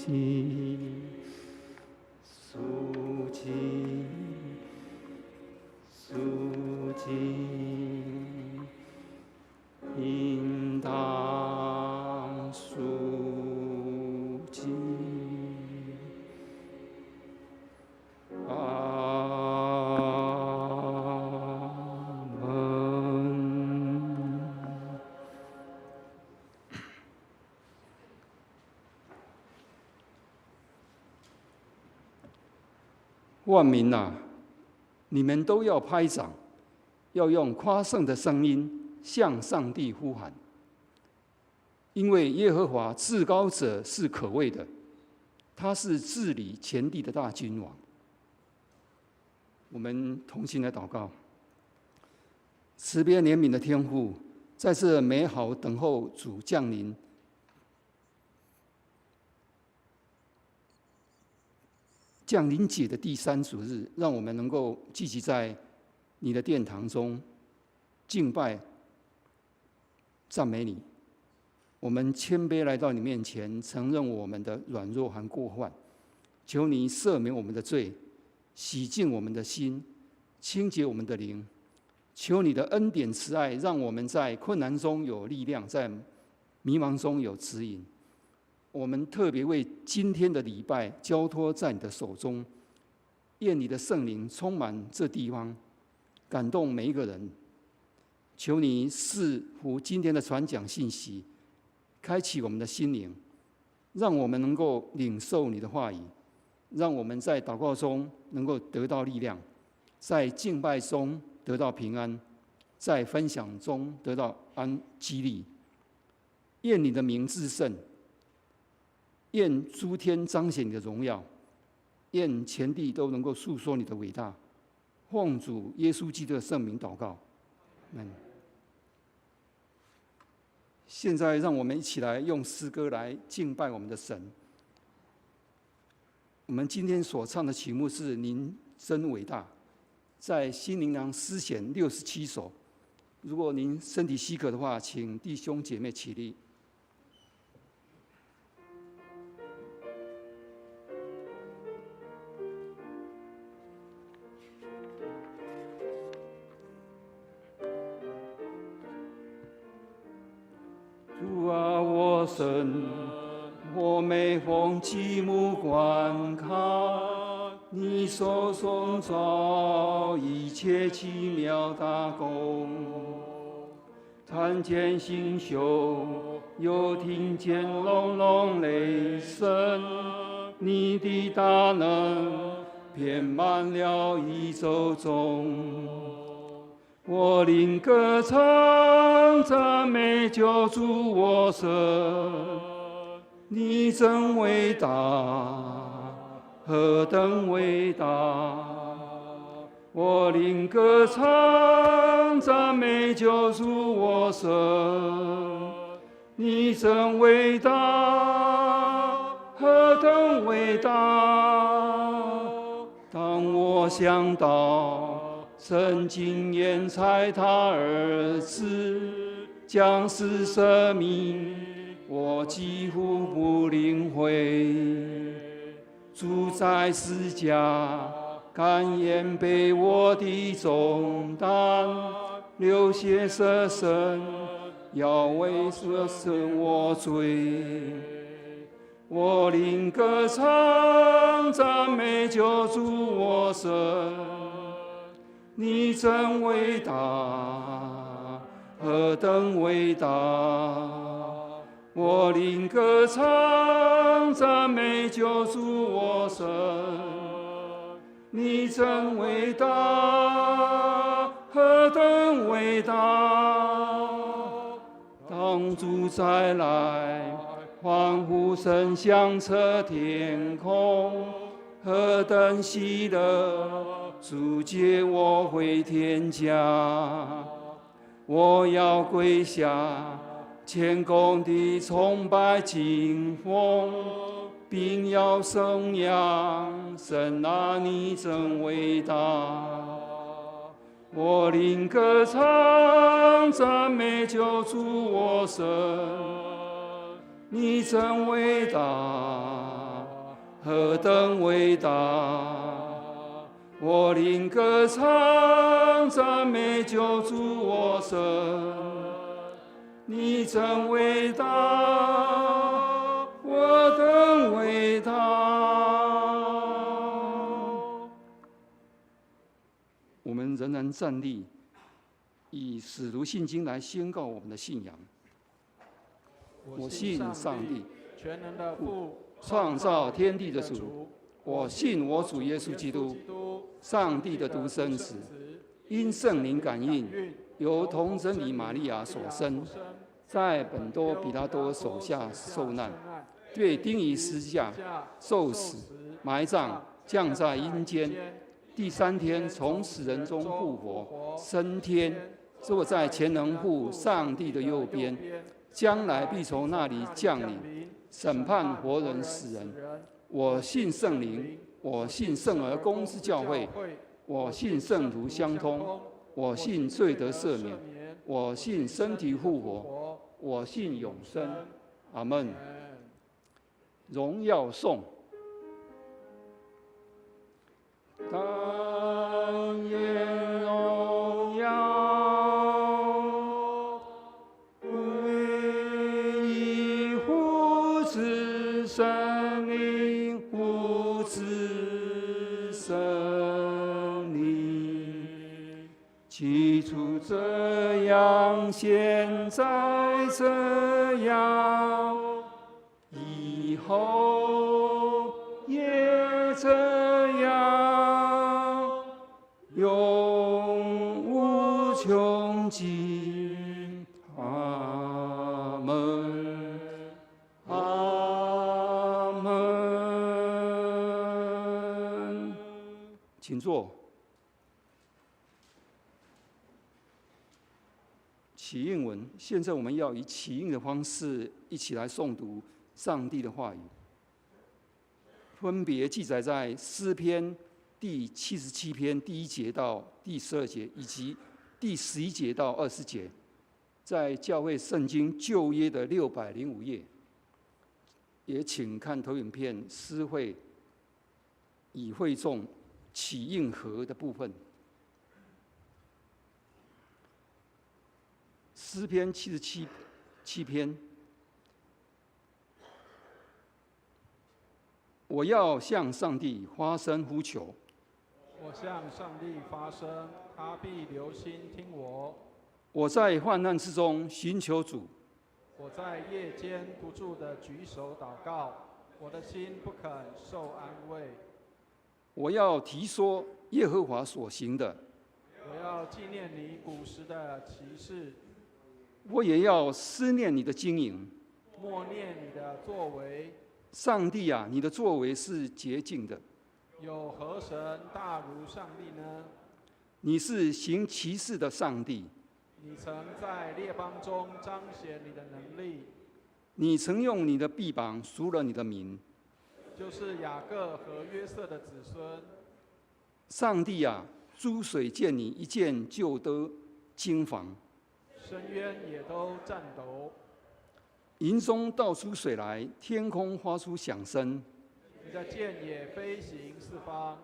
净，肃静，肃静，应当肃静。阿门。万民啊，你们都要拍掌，要用夸胜的声音向上帝呼喊，因为耶和华至高者是可畏的，他是治理全地的大君王。我们同心来祷告。慈悲怜悯的天父，在这美好等候主降临节的第3主日，让我们能够聚集在你的殿堂中敬拜赞美你。我们谦卑来到你面前，承认我们的软弱和过患，求你赦免我们的罪，洗净我们的心，清洁我们的灵。求你的恩典慈爱，让我们在困难中有力量，在迷茫中有指引。我们特别为今天的礼拜交托在你的手中，愿你的圣灵充满这地方，感动每一个人。求你赐福今天的传讲信息，开启我们的心灵，让我们能够领受你的话语，让我们在祷告中能够得到力量，在敬拜中得到平安，在分享中得到激励。愿你的名至圣，愿诸天彰显你的荣耀，愿全地都能够诉说你的伟大。奉主耶稣基督的圣名祷告，阿们。现在让我们一起来用诗歌来敬拜我们的神。我们今天所唱的曲目是《您真伟大》，在新灵粮诗选67首。如果您身体许可的话，请弟兄姐妹起立。主啊，我神，我每逢举目观看你手中造一切奇妙大功，看见星宿，又听见隆隆雷声，你的大能遍满了宇宙中。我灵歌唱，赞美救主我神，你真伟大，何等伟大！我灵歌唱，赞美救主我神，你真伟大，何等伟大！当我想到曾经延才他儿子将死舍命，我几乎不领会。主在十架甘愿背我的重担，流血舍身，要为舍身我罪。我灵歌唱，赞美救主我神，你真伟大，何等伟大！我灵歌唱，赞美救主我神，你真伟大，何等伟大！当主再来，欢呼声响彻天空，何等喜乐！主接我回天家，我要跪下，谦恭地崇拜敬奉，并要颂扬神啊，你真伟大！我灵歌唱，赞美救主我神，你真伟大，何等伟大！我灵歌唱，赞美救主我神，你真伟大，我等伟大。我们仍然站立，以使徒信经来宣告我们的信仰。我信上帝，全能的父，创造天地的主。我信我主耶稣基督，上帝的独生子，因圣灵感应，由童真理玛利亚所生，在本多比拉多手下受难，被钉于十字架，受死，埋葬，降在阴间，第3天从死人中复活，升天，坐在全能父上帝的右边，将来必从那里降临，审判活人死人。我信圣灵，我信圣而公之教会，我信圣徒相通，我信罪得赦免，我信身体复活，我信永生。阿们。荣耀颂。但愿荣耀归于父子圣灵，父子圣灵。起初这样，现在这样，以后也这样，永无穷尽。阿们，阿们。请坐。起应文，现在我们要以起应的方式一起来诵读上帝的话语，分别记载在诗篇第77篇第1节到第12节，以及第11节到20节，在教会圣经旧约的605页。也请看投影片诗会以会众起应和的部分。诗篇77篇，我要向上帝发声呼求。我向上帝发声，他必留心听我。我在患难之中寻求主。我在夜间不住地举手祷告，我的心不肯受安慰。我要提说耶和华所行的。我要纪念你古时的奇事。我也要思念你的经营，默念你的作为。上帝啊，你的作为是洁净的。有何神大如上帝呢？你是行奇事的上帝。你曾在列邦中彰显你的能力。你曾用你的臂膀赎了你的民，就是雅各和约瑟的子孙。上帝啊，诸水见你一见就都惊惶。深渊也都颤抖，营中倒出水来，天空发出响声。你的箭也飞行四方，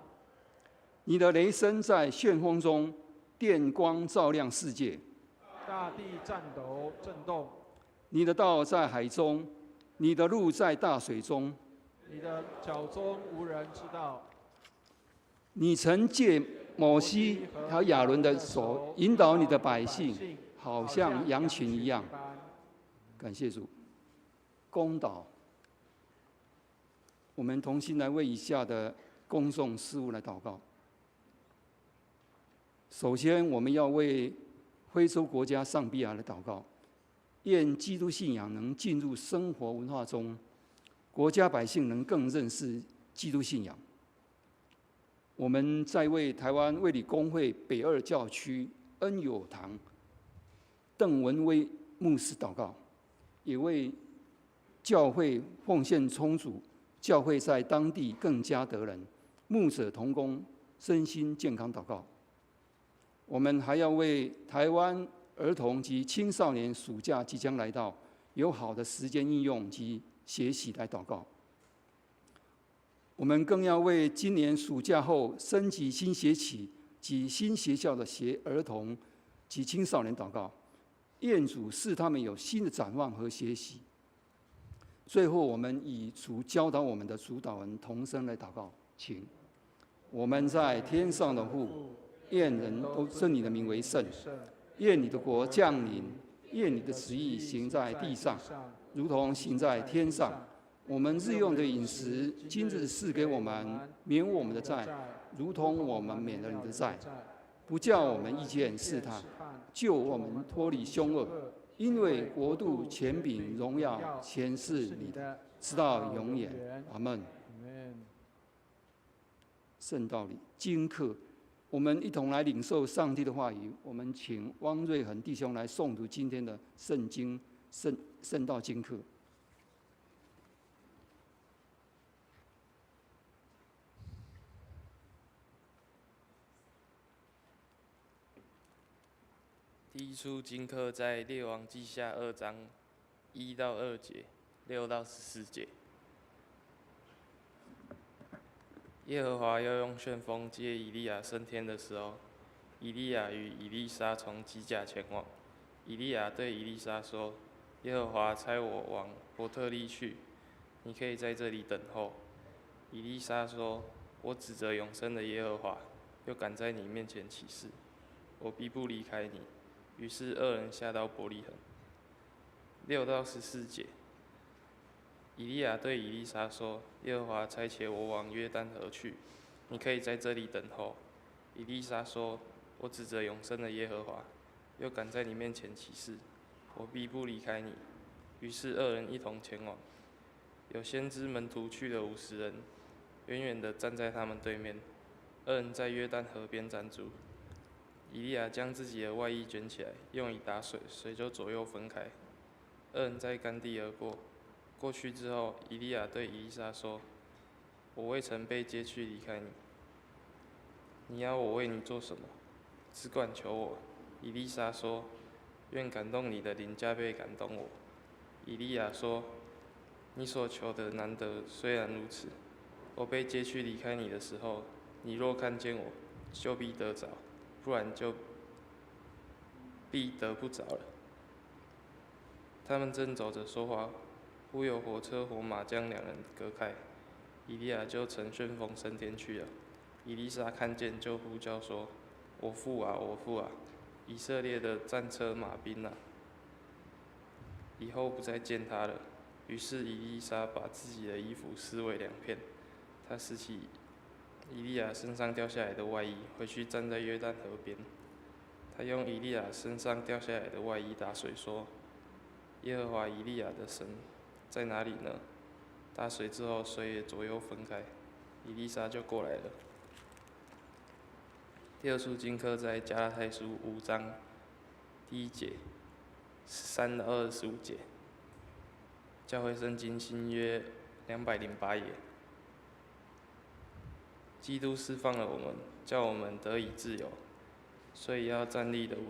你的雷声在旋风中，电光照亮世界。大地颤抖震动。你的道在海中，你的路在大水中。你的脚中无人知道。你曾借摩西和亚伦的手，引导你的百姓，好像羊群一样。感谢主。公祷，我们同心来为以下的公众事务来祷告。首先，我们要为非洲国家上比亚来祷告，愿基督信仰能进入生活文化中，国家百姓能更认识基督信仰。我们在为台湾卫理公会北二教区恩友堂邓文威牧师祷告，也为教会奉献充足，教会在当地更加得人，牧者同工身心健康祷告。我们还要为台湾儿童及青少年暑假即将来到，有好的时间应用及学习来祷告。我们更要为今年暑假后升级新学期及新学校的儿童及青少年祷告，愿主使他们有新的展望和学习。最后，我们以主教导我们的主导文同声来祷告，请。我们在天上的父，愿人都称你的名为圣，愿你的国降临，愿你的旨意行在地上，如同行在天上。我们日用的饮食，今日赐给我们，免我们的债，如同我们免了你的债，不叫我们遇见试探，救我们脱离凶恶。因为国度、权柄、荣耀，全是你的，直到永远。阿们。圣道理经课，我们一同来领受上帝的话语。我们请汪瑞恒弟兄来诵读今天的圣经圣道经课。第一处经课在列王记下2章1到2节，6到14节。耶和华要用旋风接以利亚升天的时候，以利亚与以利沙从基甲前往。以利亚对以利沙说：“耶和华差我往伯特利去，你可以在这里等候。”以利沙说：“我指着永生的耶和华，又敢在你面前起誓，我必不离开你。”于是二人下到伯利恒。6到14节，以利亚对以利沙说：“耶和华差遣我往约旦河去，你可以在这里等候。”以利沙说：“我指着永生的耶和华，又敢在你面前起誓，我必不离开你。”于是二人一同前往。有先知门徒去了50人，远远地站在他们对面。二人在约旦河边站住。以利亚将自己的外衣卷起来，用以打水，水就左右分开。二人在干地而过。过去之后，以利亚对以利沙说：“我未曾被接去离开你，你要我为你做什么？只管求我。”以利沙说：“愿感动你的灵加倍感动我。”以利亚说：“你所求的难得，虽然如此，我被接去离开你的时候，你若看见我，就必得着。不然就必得不着了。”他们正走着说话，忽有火车火马将两人隔开，以利亚就乘旋风升天去了。以利沙看见，就呼叫说：“我父啊，我父啊！以色列的战车马兵啊！”以后不再见他了。于是以利沙把自己的衣服撕为2片，他拾起以利亚身上掉下来的外衣，回去站在约旦河边。他用以利亚身上掉下来的外衣打水，说：“耶和华以利亚的神在哪里呢？”打水之后，水也左右分开，以利沙就过来了。第二处经课在加拉太书5章1节13到25节。教会圣经新约208页。基督释放了我们，叫我们得以自由，所以要站立得稳，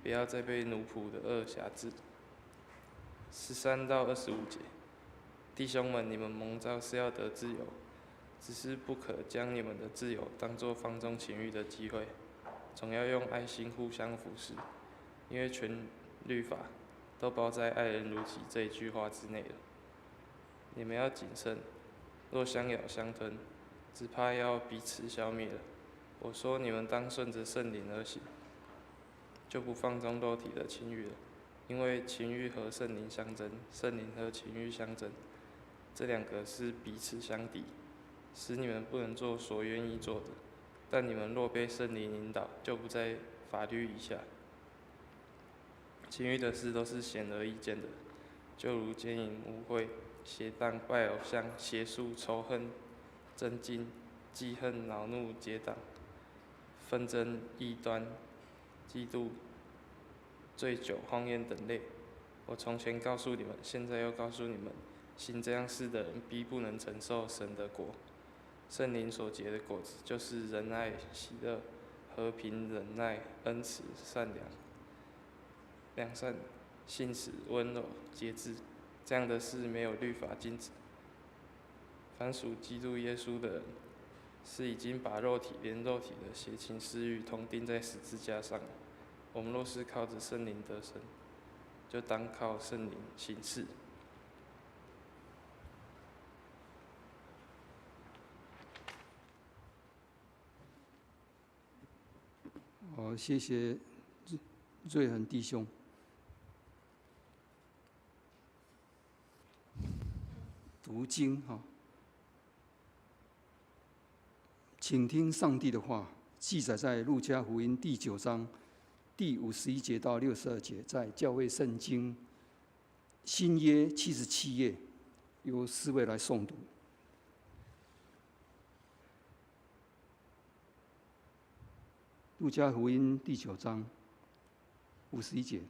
不要再被奴仆的恶辖制。13到25节，弟兄们，你们蒙召是要得自由，只是不可将你们的自由当作放纵情欲的机会，总要用爱心互相服侍，因为全律法都包在爱人如己这一句话之内了。你们要谨慎，若相咬相吞，只怕要彼此消灭了。我说你们当顺着圣灵而行，就不放纵肉体的情欲了。因为情欲和圣灵相争，圣灵和情欲相争，这2个是彼此相敌，使你们不能做所愿意做的。但你们若被圣灵引导，就不在法律以下。情欲的事都是显而易见的，就如奸淫、污秽、邪荡、拜偶像、邪术、仇恨、争竞、记恨、恼怒、结党、纷争、异端、嫉妒、醉酒、荒宴等类。我从前告诉你们，现在又告诉你们，行这样事的人必不能承受神的国。圣灵所结的果子，就是仁爱、喜乐、和平、忍耐、恩慈、善良、良善、信实、温柔、节制。这样的事没有律法禁止。凡属基督耶稣的人，是已经把肉体连肉体的邪情私欲同钉在十字架上了。我们若是靠着圣灵得生，就当靠圣灵行事。好，谢谢瑞恒弟兄。读经哈，请听上帝的话，记载在路加福音第9章第51节到62节，在教会圣经新约77页，由4位来诵读。路加福音第9章51节，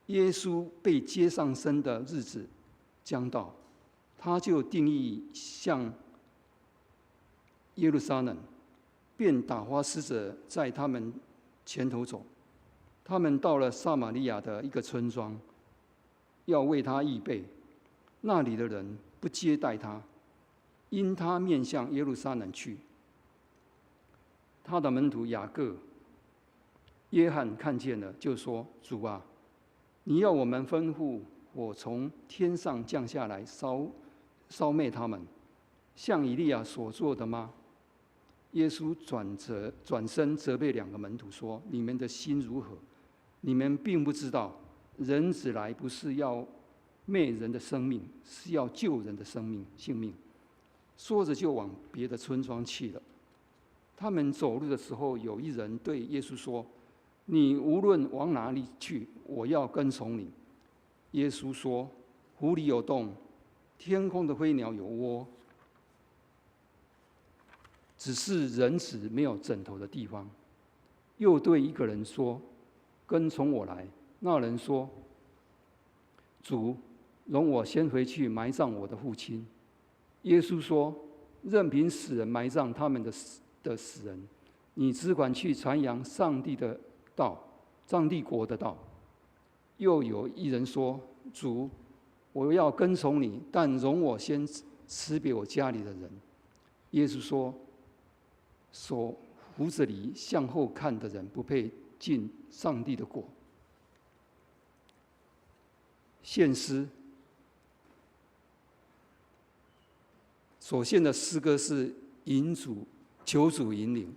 耶稣被接上升的日子将到，他就定义向耶路撒冷，便打发使者在他们前头走。他们到了撒玛利亚的一个村庄，要为他预备。那里的人不接待他，因他面向耶路撒冷去。他的门徒雅各、约翰看见了，就说：“主啊，你要我们吩咐火从天上降下来烧灭他们，像以利亚所做的吗？”耶稣转身责备2个门徒说：“你们的心如何？你们并不知道，人子来不是要灭人的生命，是要救人的性命。”说着就往别的村庄去了。他们走路的时候，有一人对耶稣说：“你无论往哪里去，我要跟从你。”耶稣说：“湖里有洞，天空的飞鸟有窝，只是人子没有枕头的地方。”又对一个人说：“跟从我来。”那人说：“主，容我先回去埋葬我的父亲。”耶稣说：“任凭死人埋葬他们的死人，你只管去传扬上帝的道，上帝国的道。”又有一人说：“主，我要跟从你，但容我先辞别我家里的人。”耶稣说：“手胡子里向后看的人，不配进上帝的国。”献诗所献的诗歌是求主引领。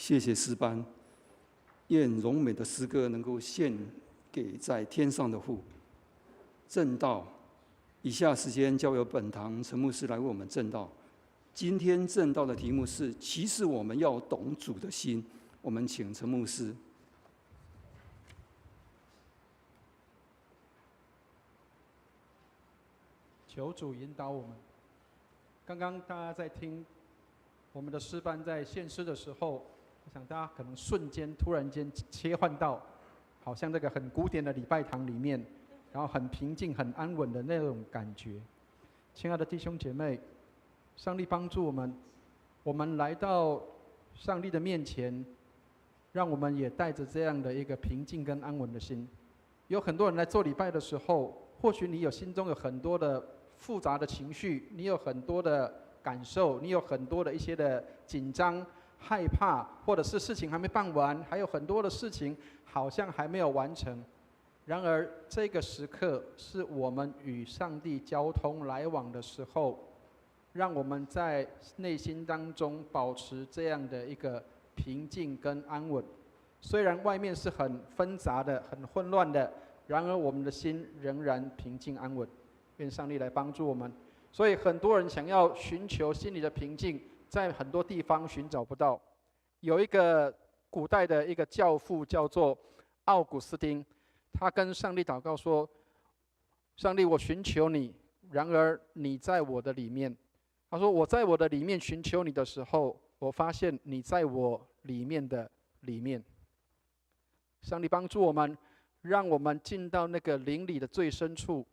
谢谢诗班，愿荣美的诗歌能够献给在天上的父。正道，以下时间交由本堂陈牧师来为我们正道。今天正道的题目是：其实我们要懂主的心。我们请陈牧师。求主引导我们。刚刚大家在听我们的诗班在献诗的时候，我想大家可能瞬间突然间切换到，好像这个很古典的礼拜堂里面，然后很平静、很安稳的那种感觉。亲爱的弟兄姐妹，上帝帮助我们，我们来到上帝的面前，让我们也带着这样的一个平静跟安稳的心。有很多人来做礼拜的时候，或许你心中有很多的复杂的情绪，你有很多的感受，你有很多的一些的紧张、害怕，或者是事情还没办完，还有很多的事情好像还没有完成。然而，这个时刻是我们与上帝交通来往的时候，让我们在内心当中保持这样的一个平静跟安稳。虽然外面是很纷杂的、很混乱的，然而我们的心仍然平静安稳。愿上帝来帮助我们。所以很多人想要寻求心里的平静，在很多地方寻找不到。有一个古代的一个教父叫做奥古斯丁，他跟上帝祷告说：上帝，我寻求你，然而你在我的里面。他说：我在我的里面寻求你的时候，我发现你在我里面的里面。上帝帮助我们，让我们进到那个灵里的最深处，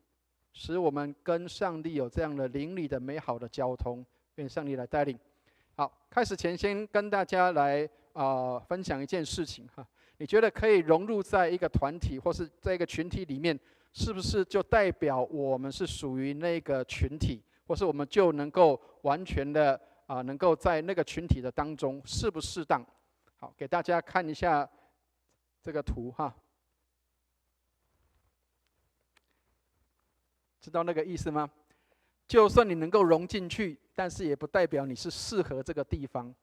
使我们跟上帝有这样的灵里的美好的交通。愿上帝来带领。好，开始前先跟大家来分享一件事情哈。你觉得可以融入在一个团体或是在一个群体里面，是不是就代表我们是属于那个群体，或是我们就能够完全的能够在那个群体的当中，适不适当？好，给大家看一下这个图哈。知道那个意思吗？就算你能够融进去，但是也不代表你是适合这个地方。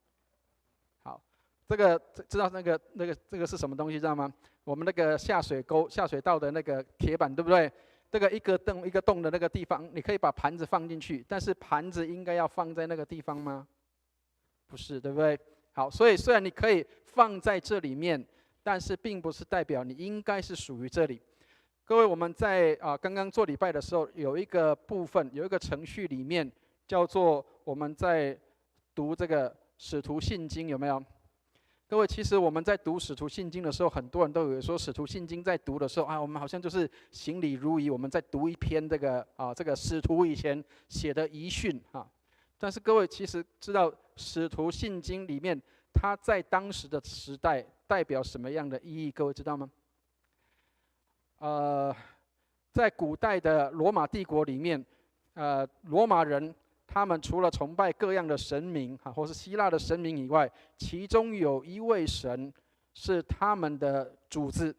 好，这个知道这个是什么东西知道吗？我们那个下水道的那个铁板，对不对？这个一个洞的那个地方，你可以把盘子放进去，但是盘子应该要放在那个地方吗？不是，对不对？好，所以虽然你可以放在这里面，但是并不是代表你应该是属于这里。各位，我们在刚刚做礼拜的时候，有一个部分，有一个程序里面叫做我们在读这个使徒信经，有没有？各位，其实我们在读使徒信经的时候，很多人都有说使徒信经在读的时候我们好像就是行礼如仪，我们在读一篇这个使徒以前写的遗训但是各位其实知道使徒信经里面，它在当时的时代代表什么样的意义？各位知道吗？在古代的罗马帝国里面，罗马人他们除了崇拜各样的神明或是希腊的神明以外，其中有一位神是他们的主子，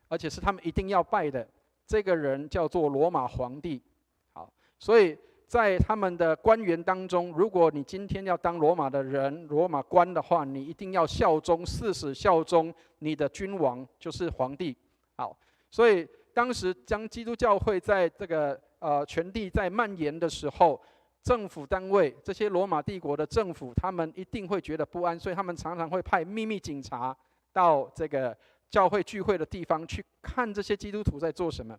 而且是他们一定要拜的。这个人叫做罗马皇帝。好，所以在他们的官员当中，如果你今天要当罗马的人、罗马官的话，你一定要效忠，誓死效忠你的君王，就是皇帝。好。所以当时将基督教会在这个全地在蔓延的时候，政府单位这些罗马帝国的政府，他们一定会觉得不安，所以他们常常会派秘密警察到这个教会聚会的地方去看这些基督徒在做什么。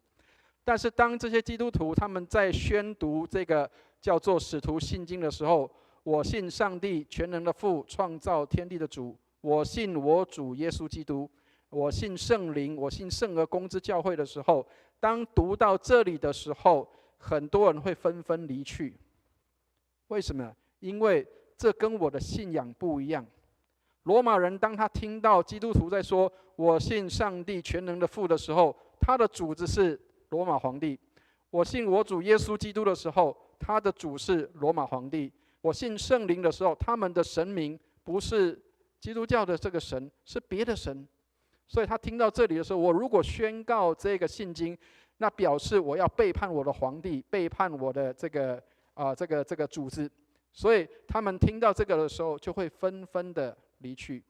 但是当这些基督徒他们在宣读这个叫做使徒信经的时候，我信上帝全能的父，创造天地的主，我信我主耶稣基督，我信圣灵，我信圣而公之教会的时候，当读到这里的时候，很多人会纷纷离去。为什么？因为这跟我的信仰不一样。罗马人当他听到基督徒在说我信上帝全能的父的时候，他的主子是罗马皇帝；我信我主耶稣基督的时候，他的主是罗马皇帝；我信圣灵的时候，他们的神明不是基督教的这个神，是别的神。所以他听到这里的时候，我如果宣告这个信经，那表示我要背叛我的皇帝，背叛我的这个主子。所以他们听到这个的时候，就会纷纷的离去。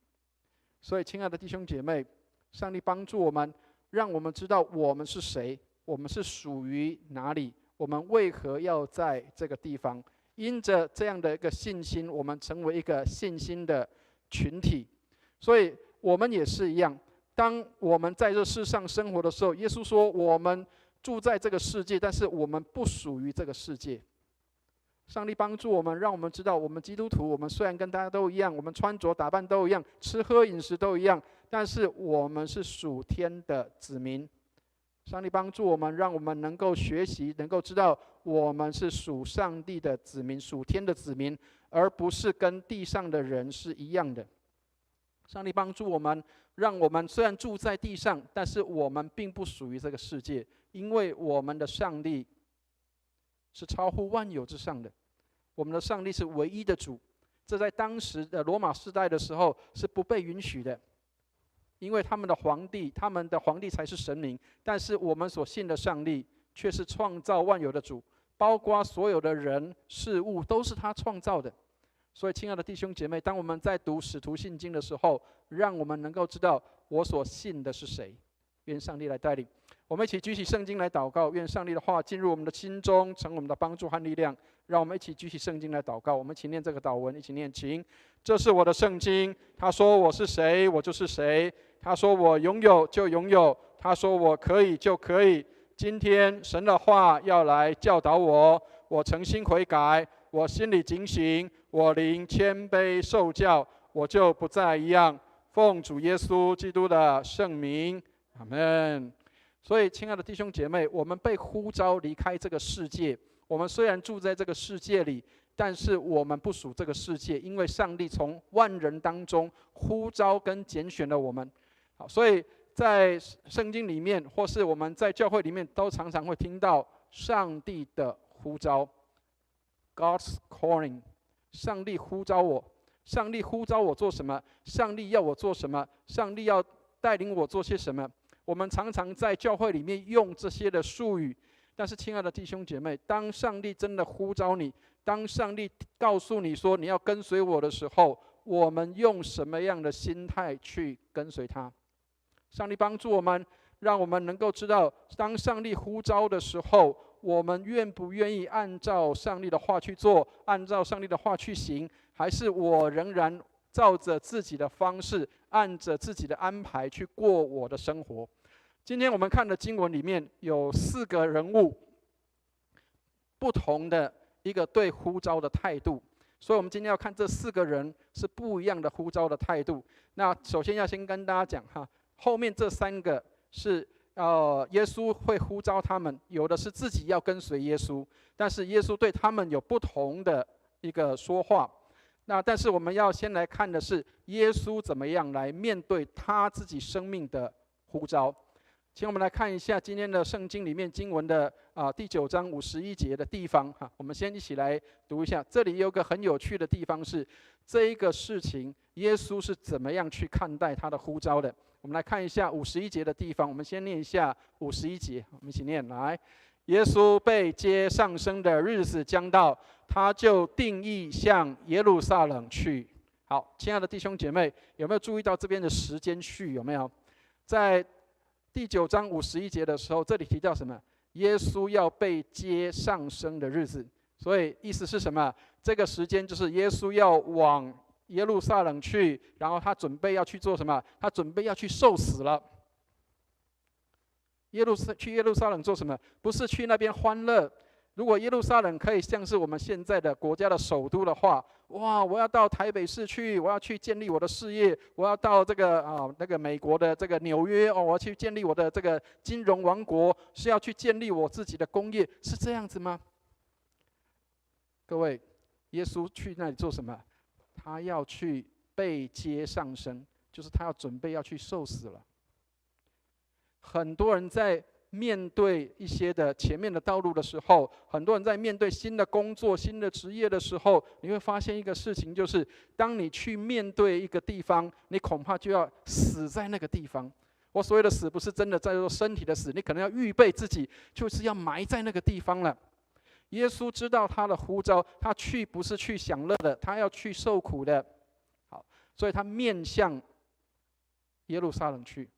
所以，亲爱的弟兄姐妹，上帝帮助我们，让我们知道我们是谁，我们是属于哪里，我们为何要在这个地方。因着这样的一个信心，我们成为一个信心的群体。所以我们也是一样，当我们在这世上生活的时候，耶稣说我们住在这个世界，但是我们不属于这个世界。上帝帮助我们，让我们知道，我们基督徒，我们虽然跟大家都一样，我们穿着打扮都一样，吃喝饮食都一样，但是我们是属天的子民。上帝帮助我们，让我们能够学习，能够知道我们是属上帝的子民，属天的子民，而不是跟地上的人是一样的。上帝帮助我们，让我们虽然住在地上，但是我们并不属于这个世界，因为我们的上帝是超乎万有之上的，我们的上帝是唯一的主。这在当时的罗马时代的时候是不被允许的，因为他们的皇帝才是神明，但是我们所信的上帝却是创造万有的主，包括所有的人事物都是他创造的。所以，亲爱的弟兄姐妹，当我们在读使徒信经的时候，让我们能够知道我所信的是谁。愿上帝来带领我们，一起举起圣经来祷告。愿上帝的话进入我们的心中，成我们的帮助和力量。让我们一起举起圣经来祷告。我们一起念这个祷文，一起念：请，这是我的圣经。他说我是谁，我就是谁。他说我拥有就拥有，他说我可以就可以。今天神的话要来教导我，我诚心悔改，我心里警醒，我灵谦卑受教，我就不再一样。奉主耶稣基督的圣名，阿们。所以，亲爱的弟兄姐妹，我们被呼召离开这个世界。我们虽然住在这个世界里，但是我们不属这个世界，因为上帝从万人当中呼召跟拣选了我们。好，所以在圣经里面，或是我们在教会里面，都常常会听到上帝的呼召 ，God's calling。上帝呼召我，上帝呼召我做什么？上帝要我做什么？上帝要带领我做些什么？我们常常在教会里面用这些的术语，但是亲爱的弟兄姐妹，当上帝真的呼召你，当上帝告诉你说你要跟随我的时候，我们用什么样的心态去跟随他？上帝帮助我们，让我们能够知道，当上帝呼召的时候，我们愿不愿意按照上帝的话去做，按照上帝的话去行，还是我仍然照着自己的方式，按着自己的安排去过我的生活？今天我们看的经文里面有4个人物，不同的一个对呼召的态度，所以我们今天要看这4个人是不一样的呼召的态度。那首先要先跟大家讲哈，后面这3个是耶稣会呼召他们，有的是自己要跟随耶稣，但是耶稣对他们有不同的一个说话。那但是我们要先来看的是耶稣怎么样来面对他自己生命的呼召。请我们来看一下今天的圣经里面经文的第9章51节的地方哈，我们先一起来读一下。这里有个很有趣的地方是，这一个事情耶稣是怎么样去看待他的呼召的。我们来看一下51节的地方，我们先念一下51节，我们一起念来。耶稣被接上升的日子将到，他就定义向耶路撒冷去。好，亲爱的弟兄姐妹，有没有注意到这边的时间序？有没有？在第9章51节的时候，这里提到什么？耶稣要被接上升的日子，所以意思是什么？这个时间就是耶稣要往耶路撒冷去，然后他准备要去做什么？他准备要去受死了。去耶路撒冷做什么？不是去那边欢乐。如果耶路撒冷可以像是我们现在的国家的首都的话，哇！我要到台北市去，我要去建立我的事业，我要到这个那个美国的这个纽约我要去建立我的这个金融王国，是要去建立我自己的工业，是这样子吗？各位，耶稣去那里做什么？他要去被接上升，就是他要准备要去受死了。很多人在面对一些的前面的道路的时候，很多人在面对新的工作、新的职业的时候，你会发现一个事情，就是当你去面对一个地方，你恐怕就要死在那个地方。我所谓的死，不是真的在说身体的死，你可能要预备自己，就是要埋在那个地方了。耶稣知道他的呼召，他去不是去享乐的，他要去受苦的。好，所以他面向耶路撒冷去。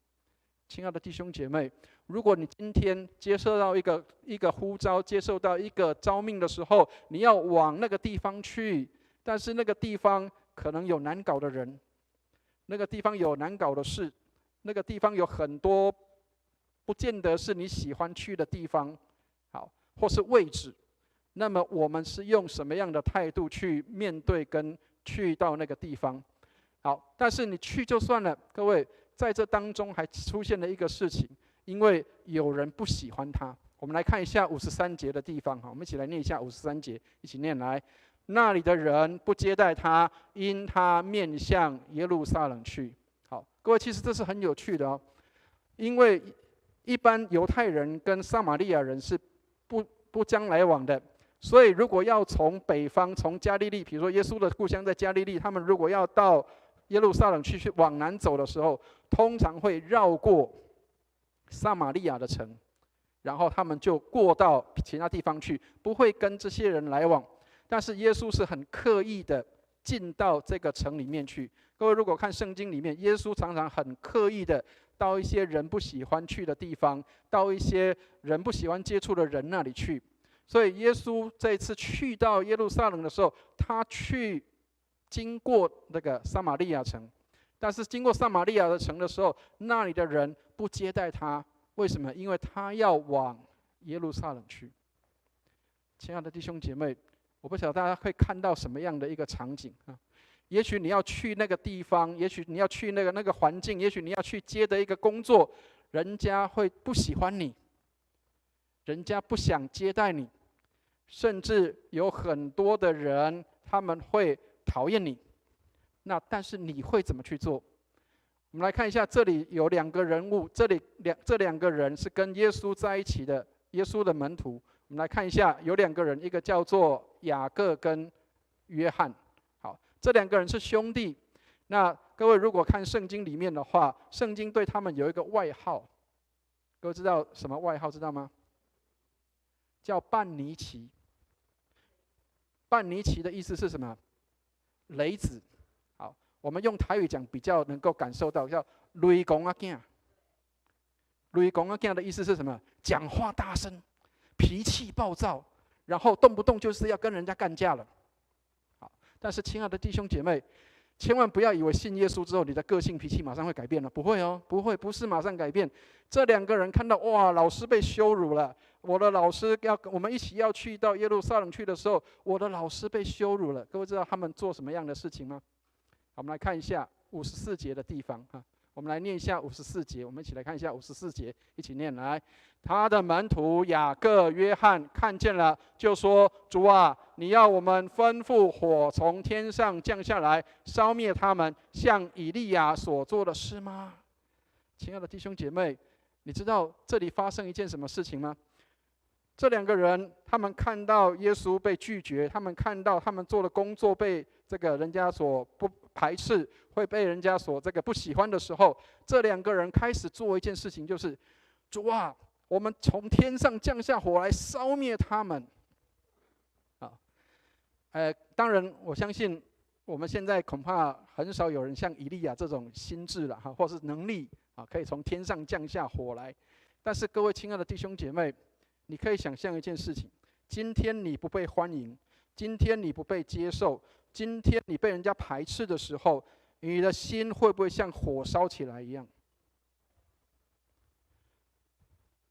亲爱的弟兄姐妹，如果你今天接受到一个呼召，接受到一个召命的时候，你要往那个地方去，但是那个地方可能有难搞的人，那个地方有难搞的事，那个地方有很多不见得是你喜欢去的地方，好，或是位置。那么我们是用什么样的态度去面对跟去到那个地方？好，但是你去就算了，各位，在这当中还出现了一个事情，因为有人不喜欢他。我们来看一下53节的地方，我们一起来念一下53节，一起念来。那里的人不接待他，因他面向耶路撒冷去。好，各位，其实这是很有趣的哦，因为一般犹太人跟撒玛利亚人是不相来往的。所以，如果要从北方，从加利利，比如说耶稣的故乡在加利利，他们如果要到耶路撒冷去往南走的时候，通常会绕过撒玛利亚的城，然后他们就过到其他地方去，不会跟这些人来往。但是耶稣是很刻意的进到这个城里面去。各位如果看圣经里面，耶稣常常很刻意的到一些人不喜欢去的地方，到一些人不喜欢接触的人那里去。所以耶稣这一次去到耶路撒冷的时候，他去经过那个撒玛利亚城，但是经过撒玛利亚的城的时候，那里的人不接待他。为什么？因为他要往耶路撒冷去。亲爱的弟兄姐妹，我不晓得大家会看到什么样的一个场景啊？也许你要去那个地方，也许你要去那个环境，也许你要去接的一个工作，人家会不喜欢你，人家不想接待你。甚至有很多的人，他们会讨厌你。那但是你会怎么去做？我们来看一下，这里有2个人物，这两个人是跟耶稣在一起的，耶稣的门徒。我们来看一下，有2个人，一个叫做雅各跟约翰。好，这2个人是兄弟。那各位如果看圣经里面的话，圣经对他们有一个外号，各位知道什么外号？知道吗？叫半尼奇。半尼奇的意思是什么？雷子。好，我们用台语讲比较能够感受到，叫雷公仔囝。雷公仔囝的意思是什么？讲话大声，脾气暴躁，然后动不动就是要跟人家干架了。好，但是亲爱的弟兄姐妹，千万不要以为信耶稣之后，你的个性脾气马上会改变了，不会哦，不是马上改变。这2个人看到哇，老师被羞辱了。我的老师我们一起要去到耶路撒冷去的时候，我的老师被羞辱了。各位知道他们做什么样的事情吗？我们来看一下54节的地方哈，我们来念一下54节，我们一起来看一下54节，一起念来。他的门徒雅各、约翰看见了，就说：“主啊，你要我们吩咐火从天上降下来，烧灭他们，像以利亚所做的事吗？”亲爱的弟兄姐妹，你知道这里发生一件什么事情吗？这2个人，他们看到耶稣被拒绝，他们看到他们做的工作被这个人家所不排斥，会被人家所不喜欢的时候，这2个人开始做一件事情，就是主啊，我们从天上降下火来烧灭他们。当然，我相信我们现在恐怕很少有人像以利亚这种心智了哈，或是能力啊，可以从天上降下火来。但是各位亲爱的弟兄姐妹，你可以想象一件事情：今天你不被欢迎，今天你不被接受，今天你被人家排斥的时候，你的心会不会像火烧起来一样？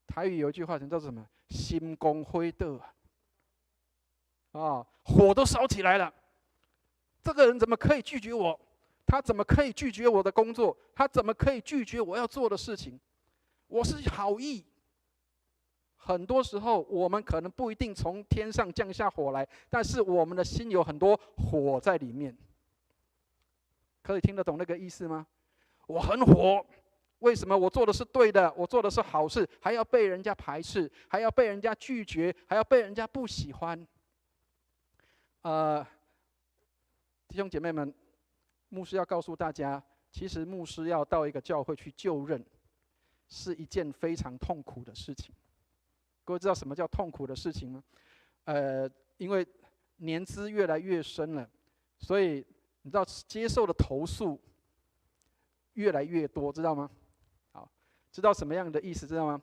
台语有一句话叫做什么？心光火热啊，火都烧起来了。这个人怎么可以拒绝我？他怎么可以拒绝我的工作？他怎么可以拒绝我要做的事情？我是好意。很多时候，我们可能不一定从天上降下火来，但是我们的心有很多火在里面。可以听得懂那个意思吗？我很火，为什么？我做的是对的，我做的是好事，还要被人家排斥，还要被人家拒绝，还要被人家不喜欢。弟兄姐妹们，牧师要告诉大家，其实牧师要到一个教会去就任，是一件非常痛苦的事情。各位知道什么叫痛苦的事情吗？因为年资越来越深了，所以你知道接受的投诉越来越多，知道吗？好，知道什么样的意思，知道吗？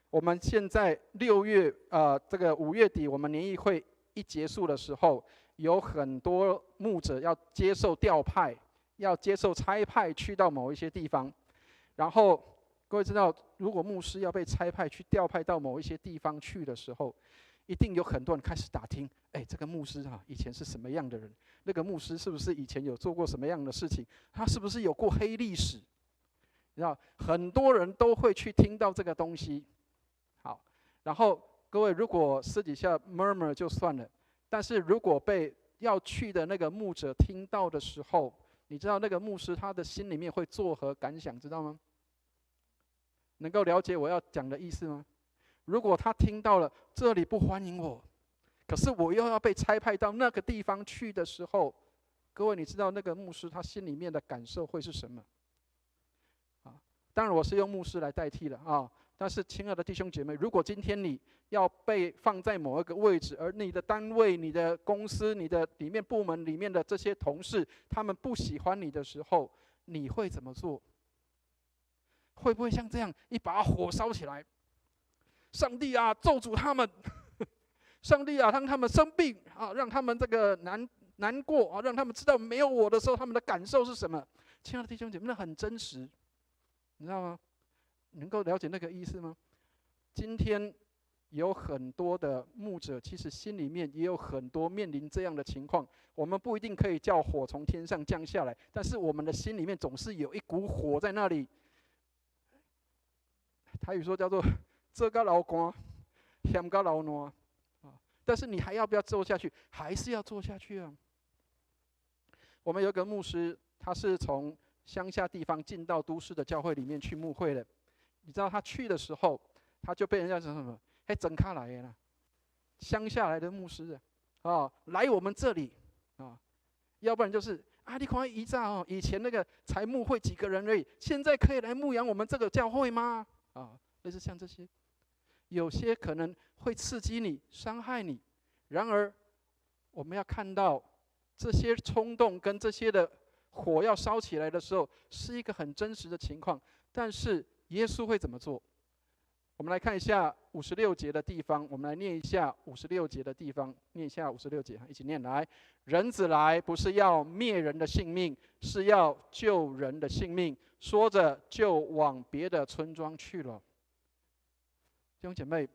我们现在6月这个5月底，我们年议会一结束的时候，有很多牧者要接受调派，要接受差派去到某一些地方。然后各位知道，如果牧师要被差派去调派到某一些地方去的时候，一定有很多人开始打听，这个牧师以前是什么样的人？那个牧师是不是以前有做过什么样的事情？他是不是有过黑历史？你知道，很多人都会去听到这个东西。好，然后各位如果私底下 murmur 就算了，但是如果被要去的那个牧者听到的时候，你知道那个牧师他的心里面会作何感想，知道吗？能够了解我要讲的意思吗？如果他听到了这里不欢迎我，可是我又要被差派到那个地方去的时候，各位你知道那个牧师他心里面的感受会是什么？当然我是用牧师来代替了但是亲爱的弟兄姐妹，如果今天你要被放在某一个位置，而你的单位、你的公司、你的里面部门里面的这些同事，他们不喜欢你的时候，你会怎么做？会不会像这样一把火烧起来？上帝啊，咒诅他们！上帝啊，让他们生病让他们这个难过让他们知道没有我的时候，他们的感受是什么？亲爱的弟兄姐妹，那很真实，你知道吗？能够了解那个意思吗？今天有很多的牧者，其实心里面也有很多面临这样的情况。我们不一定可以叫火从天上降下来，但是我们的心里面总是有一股火在那里。台语说叫做“这个老干，嫌个老暖”但是你还要不要做下去？还是要做下去啊。我们有一个牧师，他是从乡下地方进到都市的教会里面去牧会的。你知道他去的时候，他就被人家说什么？整咖来的啦，乡下来的牧师来我们这里要不然就是你看一早以前那个才牧会几个人而已，现在可以来牧养我们这个教会吗？类似像这些，有些可能会刺激你、伤害你。然而，我们要看到这些冲动跟这些的火要烧起来的时候，是一个很真实的情况。但是耶稣会怎么做？我们来看一下56节的地方，我们来念一下56节的地方，念一下56节，一起念来。人子来不是要灭人的性命，是要救人的性命。说着就往别的村庄去了。弟兄姐妹，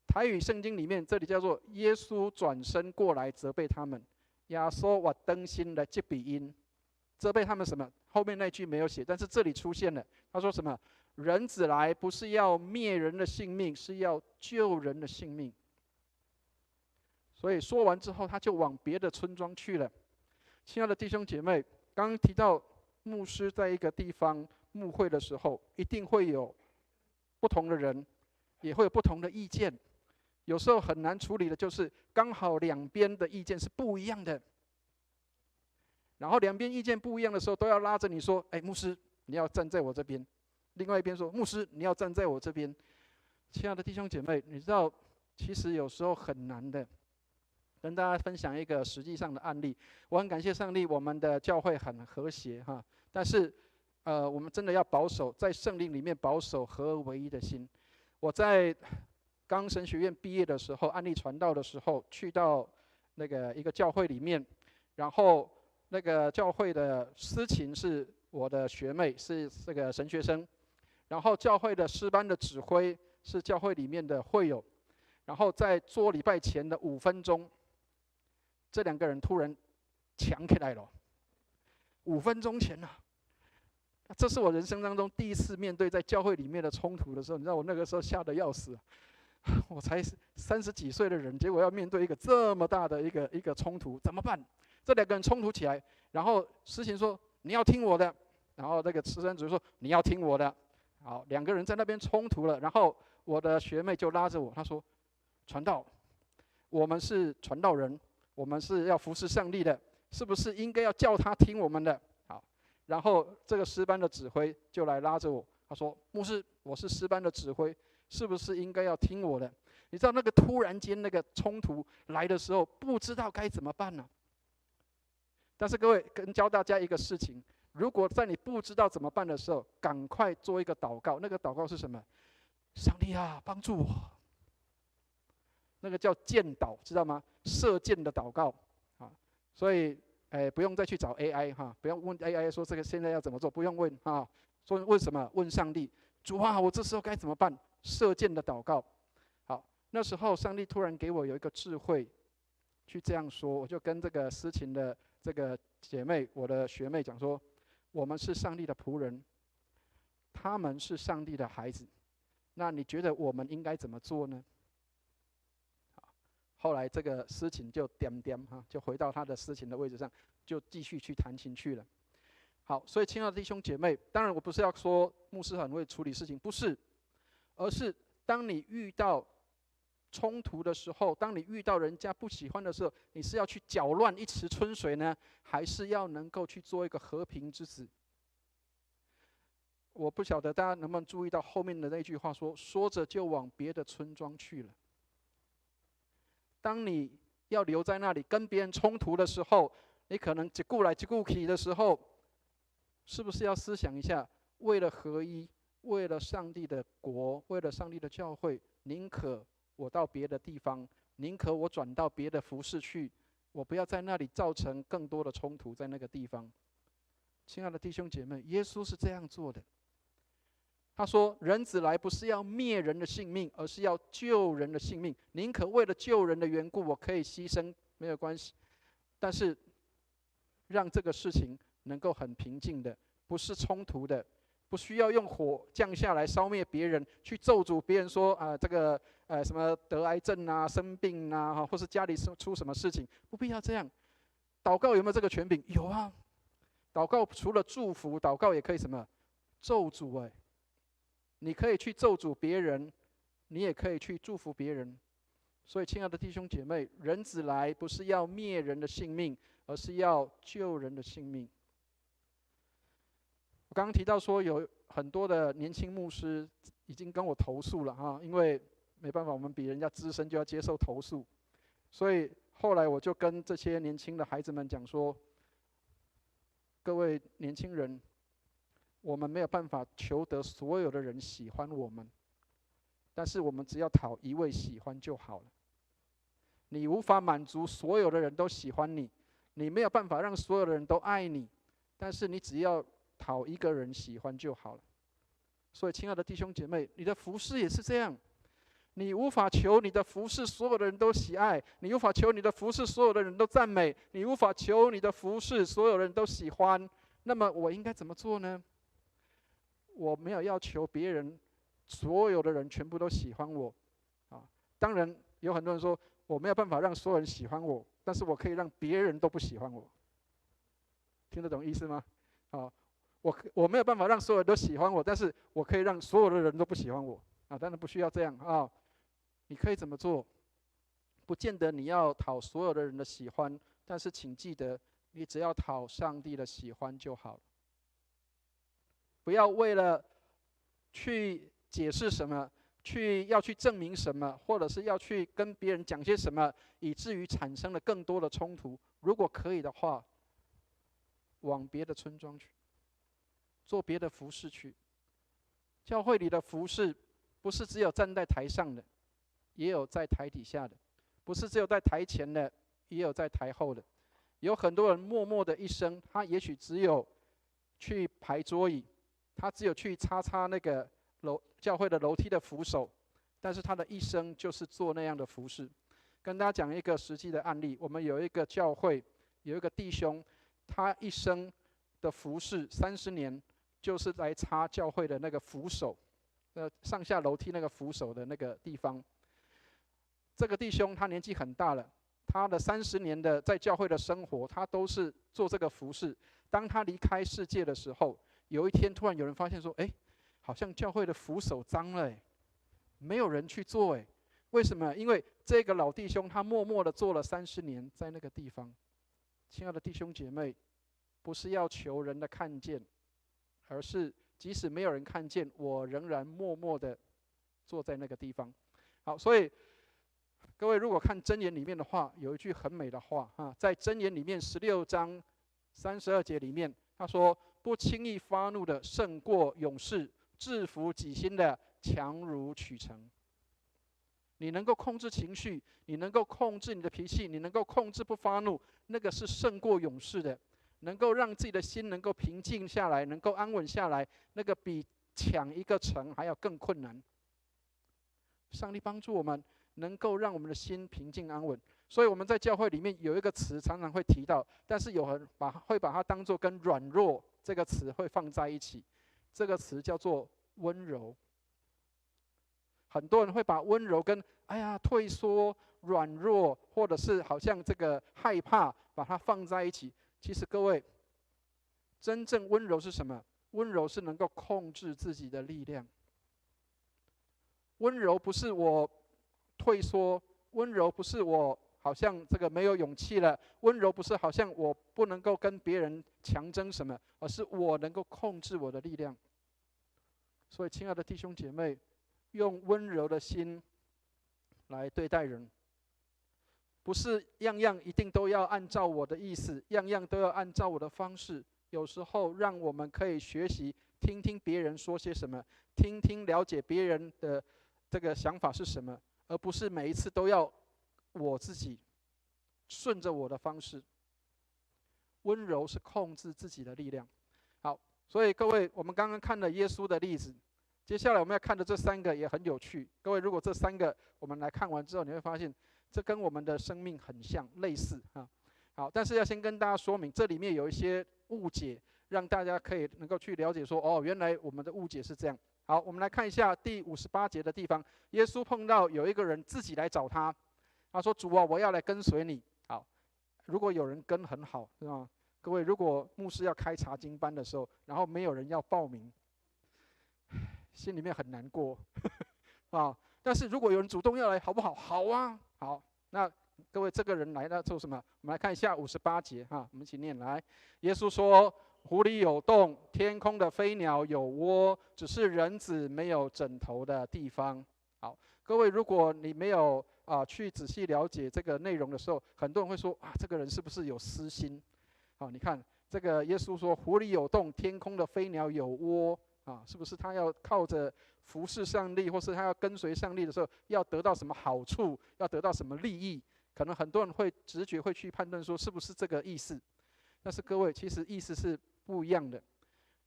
台语圣经里面这里叫做耶稣转身过来责备他们，耶稣我登心的这笔音，责备他们什么？后面那句没有写，但是这里出现了。他说什么？人子来不是要灭人的性命，是要救人的性命。所以说完之后，他就往别的村庄去了。亲爱的弟兄姐妹，刚刚提到牧师在一个地方牧会的时候，一定会有不同的人，也会有不同的意见。有时候很难处理的就是刚好两边的意见是不一样的，然后两边意见不一样的时候，都要拉着你说：“牧师，你要站在我这边。”另外一边说：“牧师，你要站在我这边。”亲爱的弟兄姐妹，你知道，其实有时候很难的。跟大家分享一个实际上的案例。我很感谢上帝，我们的教会很和谐但是，我们真的要保守在圣灵里面保守合而为一的心。我在刚神学院毕业的时候，案例传道的时候，去到那个一个教会里面，然后那个教会的司琴是我的学妹，是这个神学生，然后教会的诗班的指挥是教会里面的会友，然后在做礼拜前的5分钟，这两个人突然抢起来了。5分钟前这是我人生当中第一次面对在教会里面的冲突的时候，你知道我那个时候吓得要死。我才30几岁的人，结果要面对一个这么大的一个冲突，怎么办？这两个人冲突起来，然后司琴说你要听我的，然后那个慈善主任说你要听我的。好，两个人在那边冲突了，然后我的学妹就拉着我，她说：“传道，我们是传道人，我们是要服侍上帝的，是不是应该要叫他听我们的？”好，然后这个诗班的指挥就来拉着我，他说：“牧师，我是诗班的指挥，是不是应该要听我的？”你知道那个突然间那个冲突来的时候，不知道该怎么办呢？但是各位，跟教大家一个事情：如果在你不知道怎么办的时候，赶快做一个祷告。那个祷告是什么？上帝啊，帮助我。那个叫箭祷，知道吗？射箭的祷告啊。所以，不用再去找 AI 哈，不用问 AI 说这个现在要怎么做，不用问啊。说问什么？问上帝。主啊，我这时候该怎么办？射箭的祷告。好，那时候上帝突然给我有一个智慧，去这样说。我就跟这个思琴的这个姐妹，我的学妹讲说，我们是上帝的仆人，他们是上帝的孩子。那你觉得我们应该怎么做呢？后来这个思琴就点点哈，就回到他的司琴的位置上，就继续去弹琴去了。好，所以亲爱的弟兄姐妹，当然我不是要说牧师很会处理事情，不是，而是当你遇到冲突的时候，当你遇到人家不喜欢的时候，你是要去搅乱一池春水呢，还是要能够去做一个和平之子？我不晓得大家能不能注意到后面的那句话说着就往别的村庄去了。当你要留在那里跟别人冲突的时候，你可能一顾来一顾去的时候，是不是要思想一下，为了合一，为了上帝的国，为了上帝的教会，宁可我到别的地方，宁可我转到别的服事去，我不要在那里造成更多的冲突在那个地方。亲爱的弟兄姐妹，耶稣是这样做的。他说：“人子来不是要灭人的性命，而是要救人的性命。宁可为了救人的缘故，我可以牺牲，没有关系。但是让这个事情能够很平静的，不是冲突的，不需要用火降下来烧灭别人，去咒诅别人说这个什么得癌症啊、生病啊，或是家里出什么事情，不必要这样。祷告有没有这个权柄？有啊。祷告除了祝福，祷告也可以什么咒诅你可以去咒诅别人，你也可以去祝福别人。所以，亲爱的弟兄姐妹，人子来不是要灭人的性命，而是要救人的性命。我刚刚提到说，有很多的年轻牧师已经跟我投诉了哈，因为没办法，我们比人家资深，就要接受投诉。所以后来我就跟这些年轻的孩子们讲说，各位年轻人，我们没有办法求得所有的人喜欢我们，但是我们只要讨一位喜欢就好了。你无法满足所有的人都喜欢你，你没有办法让所有的人都爱你，但是你只要讨一个人喜欢就好了。所以，亲爱的弟兄姐妹，你的服事也是这样。你无法求你的服事所有的人都喜爱，你无法求你的服事所有的人都赞美，你无法求你的服事所有人都喜欢。那么我应该怎么做呢？我没有要求别人，所有的人全部都喜欢我，当然有很多人说我没有办法让所有人喜欢我，但是我可以让别人都不喜欢我。听得懂意思吗？我没有办法让所有人都喜欢我，但是我可以让所有的人都不喜欢我。当然不需要这样你可以怎么做？不见得你要讨所有的人的喜欢，但是请记得，你只要讨上帝的喜欢就好了。不要为了去解释什么，要去证明什么，或者是要去跟别人讲些什么，以至于产生了更多的冲突。如果可以的话，往别的村庄去，做别的服事去。教会里的服事，不是只有站在台上的，也有在台底下的；不是只有在台前的，也有在台后的。有很多人默默的一生，他也许只有去排桌椅，他只有去擦那个教会的楼梯的扶手，但是他的一生就是做那样的服事。跟大家讲一个实际的案例，我们有一个教会，有一个弟兄，他一生的服事30年，就是来擦教会的那个扶手，上下楼梯那个扶手的那个地方。这个弟兄他年纪很大了，他的30年的在教会的生活，他都是做这个服事。当他离开世界的时候，有一天突然有人发现说，好像教会的扶手脏了，没有人去做，为什么？因为这个老弟兄他默默的做了30年在那个地方。亲爱的弟兄姐妹，不是要求人的看见，而是即使没有人看见，我仍然默默的坐在那个地方。好，所以各位如果看箴言里面的话，有一句很美的话在箴言里面16章32节里面，他说：不轻易发怒的胜过勇士，制服己心的强如取成。你能够控制情绪，你能够控制你的脾气，你能够控制不发怒，那个是胜过勇士的。能够让自己的心能够平静下来，能够安稳下来，那个比抢一个城还要更困难。上帝帮助我们，能够让我们的心平静安稳。所以我们在教会里面有一个词常常会提到，但是有人会把它当作跟软弱这个词会放在一起。这个词叫做温柔。很多人会把温柔跟退缩、软弱，或者是好像这个害怕，把它放在一起。其实各位，真正温柔是什么？温柔是能够控制自己的力量。温柔不是我退缩，温柔不是我好像这个没有勇气了，温柔不是好像我不能够跟别人强争什么，而是我能够控制我的力量。所以，亲爱的弟兄姐妹，用温柔的心来对待人，不是样样一定都要按照我的意思，样样都要按照我的方式。有时候，让我们可以学习听听别人说些什么，听听了解别人的这个想法是什么，而不是每一次都要我自己顺着我的方式。温柔是控制自己的力量。好，所以各位，我们刚刚看了耶稣的例子，接下来我们要看的这三个也很有趣。各位，如果这三个我们来看完之后，你会发现这跟我们的生命很像，类似啊。好，但是要先跟大家说明，这里面有一些误解，让大家可以能够去了解说，哦，原来我们的误解是这样。好，我们来看一下第58节的地方，耶稣碰到有一个人自己来找他，他说：“主啊，我要来跟随你。”好，如果有人跟很好，是吧？各位，如果牧师要开查经班的时候，然后没有人要报名，心里面很难过啊。但是如果有人主动要来，好不好？好啊，好。那各位，这个人来了做什么？我们来看一下58节哈，我们一起念来。耶稣说：“湖里有洞，天空的飞鸟有窝，只是人子没有枕头的地方。”好，各位，如果你没有去仔细了解这个内容的时候，很多人会说这个人是不是有私心？你看这个耶稣说：“湖里有洞，天空的飞鸟有窝。”是不是他要靠着服侍上帝，或是他要跟随上帝的时候，要得到什么好处，要得到什么利益？可能很多人会直觉会去判断说，是不是这个意思？但是各位，其实意思是不一样的。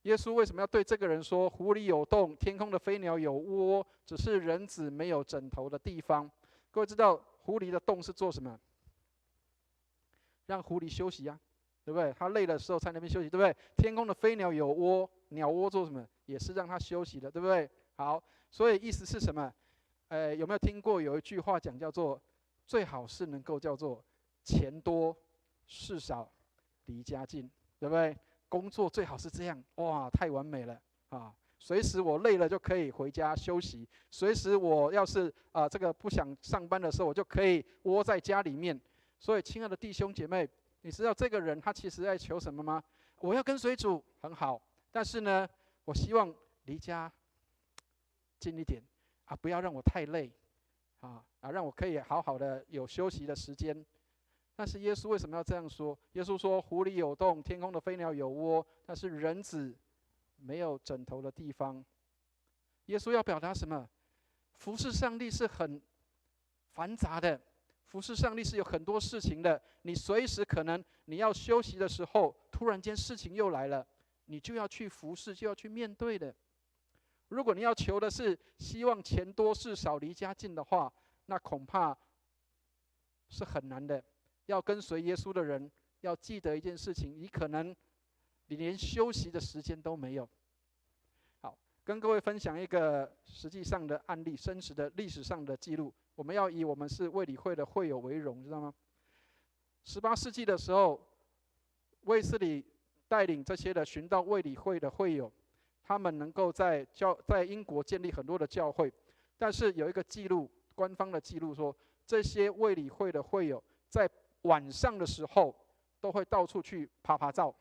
耶稣为什么要对这个人说：“湖里有洞，天空的飞鸟有窝，只是人子没有枕头的地方？”各位知道狐狸的洞是做什么？让狐狸休息啊，对不对？它累的时候在那边休息，对不对？天空的飞鸟有窝，鸟窝做什么？也是让它休息的，对不对？好，所以意思是什么？有没有听过有一句话讲叫做“最好是能够叫做钱多事少离家近”，对不对？工作最好是这样，哇，太完美了啊！随时我累了就可以回家休息，随时我要是这个不想上班的时候，我就可以窝在家里面。所以，亲爱的弟兄姐妹，你知道这个人他其实在求什么吗？我要跟随主，很好，但是呢，我希望离家近一点不要让我太累让我可以好好的有休息的时间。但是耶稣为什么要这样说？耶稣说：“湖里有洞，天空的飞鸟有窝，但是人子没有枕头的地方。”耶稣要表达什么？服侍上帝是很繁杂的，服侍上帝是有很多事情的。你随时可能你要休息的时候，突然间事情又来了，你就要去服侍，就要去面对的。如果你要求的是希望钱多事少离家近的话，那恐怕是很难的。要跟随耶稣的人，要记得一件事情：你可能你连休息的时间都没有。好，跟各位分享一个实际上的案例，真实的历史上的记录。我们要以我们是卫理会的会友为荣，知道吗？18世纪的时候，卫斯理带领这些的寻道卫理会的会友，他们能够在英国建立很多的教会，但是有一个记录，官方的记录说，这些卫理会的会友在晚上的时候都会到处去拍拍照，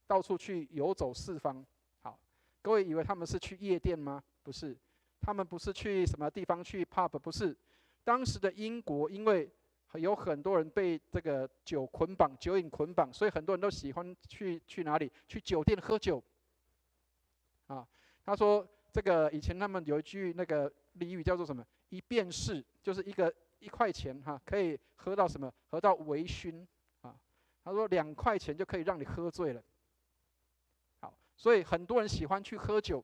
到处去游走四方。好，各位以为他们是去夜店吗？不是，他们不是去什么地方去 pub， 不是。当时的英国因为有很多人被这个酒捆绑、酒瘾捆绑，所以很多人都喜欢去哪里？去酒店喝酒。啊，他说这个以前他们有一句那个俚语叫做什么？一便士，就是1块钱哈，可以喝到什么？喝到微醺啊。他说2块钱就可以让你喝醉了。好，所以很多人喜欢去喝酒，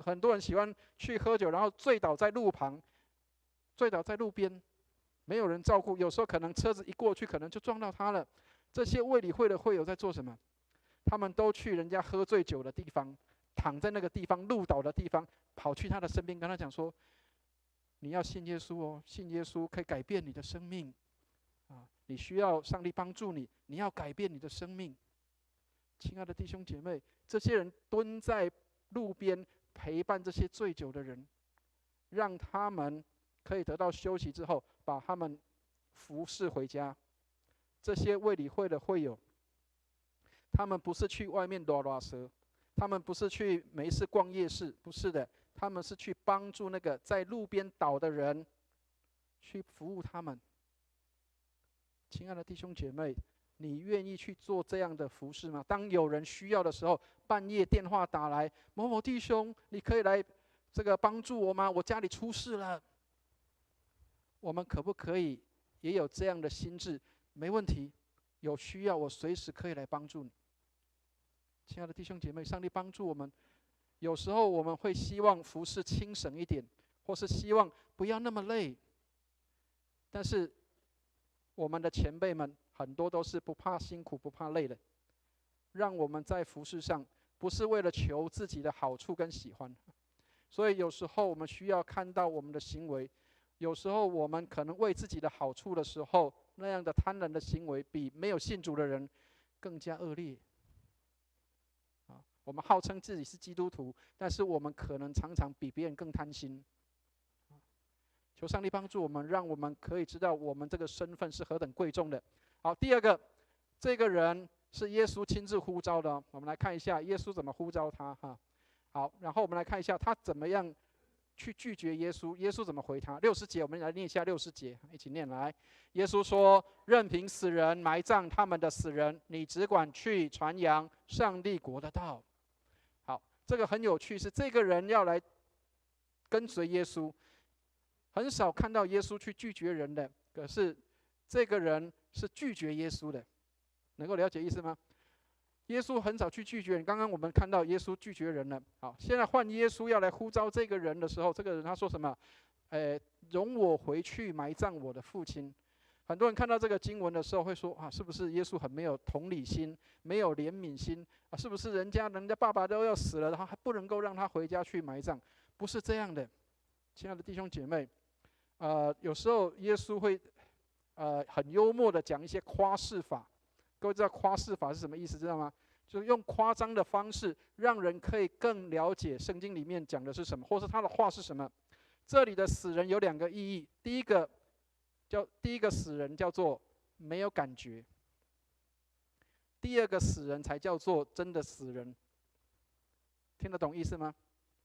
很多人喜欢去喝酒，然后醉倒在路旁，醉倒在路边。没有人照顾，有时候可能车子一过去，可能就撞到他了。这些卫理会的会友在做什么？他们都去人家喝醉酒的地方，躺在那个地方路倒的地方，跑去他的身边，跟他讲说：“你要信耶稣哦，信耶稣可以改变你的生命啊！你需要上帝帮助你，你要改变你的生命。”亲爱的弟兄姐妹，这些人蹲在路边陪伴这些醉酒的人，让他们可以得到休息之后，把他们服侍回家。这些卫理会的会友，他们不是去外面拉拉蛇，他们不是去没事逛夜市，不是的，他们是去帮助那个在路边倒的人，去服务他们。亲爱的弟兄姐妹，你愿意去做这样的服事吗？当有人需要的时候，半夜电话打来，某某弟兄，你可以来这个帮助我吗？我家里出事了。我们可不可以也有这样的心志？没问题，有需要我随时可以来帮助你。亲爱的弟兄姐妹，上帝帮助我们。有时候我们会希望服事轻省一点，或是希望不要那么累。但是我们的前辈们很多都是不怕辛苦、不怕累的，让我们在服事上不是为了求自己的好处跟喜欢。所以有时候我们需要看到我们的行为。有时候我们可能为自己的好处的时候，那样的贪婪的行为比没有信主的人更加恶劣。我们号称自己是基督徒，但是我们可能常常比别人更贪心。求上帝帮助我们，让我们可以知道我们这个身份是何等贵重的。好，第二个，这个人是耶稣亲自呼召的哦。我们来看一下耶稣怎么呼召他哈。好，然后我们来看一下他怎么样去拒绝耶稣，耶稣怎么回他？60节，我们来念一下60节，一起念来。耶稣说：“任凭死人埋葬他们的死人，你只管去传扬上帝国的道。”好，这个很有趣，是这个人要来跟随耶稣，很少看到耶稣去拒绝人的，可是这个人是拒绝耶稣的，能够了解意思吗？耶稣很少去拒绝人。刚刚我们看到耶稣拒绝人了。好，现在换耶稣要来呼召这个人的时候，这个人他说什么？容我回去埋葬我的父亲。很多人看到这个经文的时候会说啊，是不是耶稣很没有同理心，没有怜悯心啊？是不是人家爸爸都要死了，然后还不能够让他回家去埋葬？不是这样的，亲爱的弟兄姐妹，有时候耶稣会很幽默的讲一些夸饰法。各位知道夸饰法是什么意思？知道吗？就是用夸张的方式，让人可以更了解圣经里面讲的是什么，或是他的话是什么。这里的死人有2个意义，第一个死人叫做没有感觉，第二个死人才叫做真的死人。听得懂意思吗？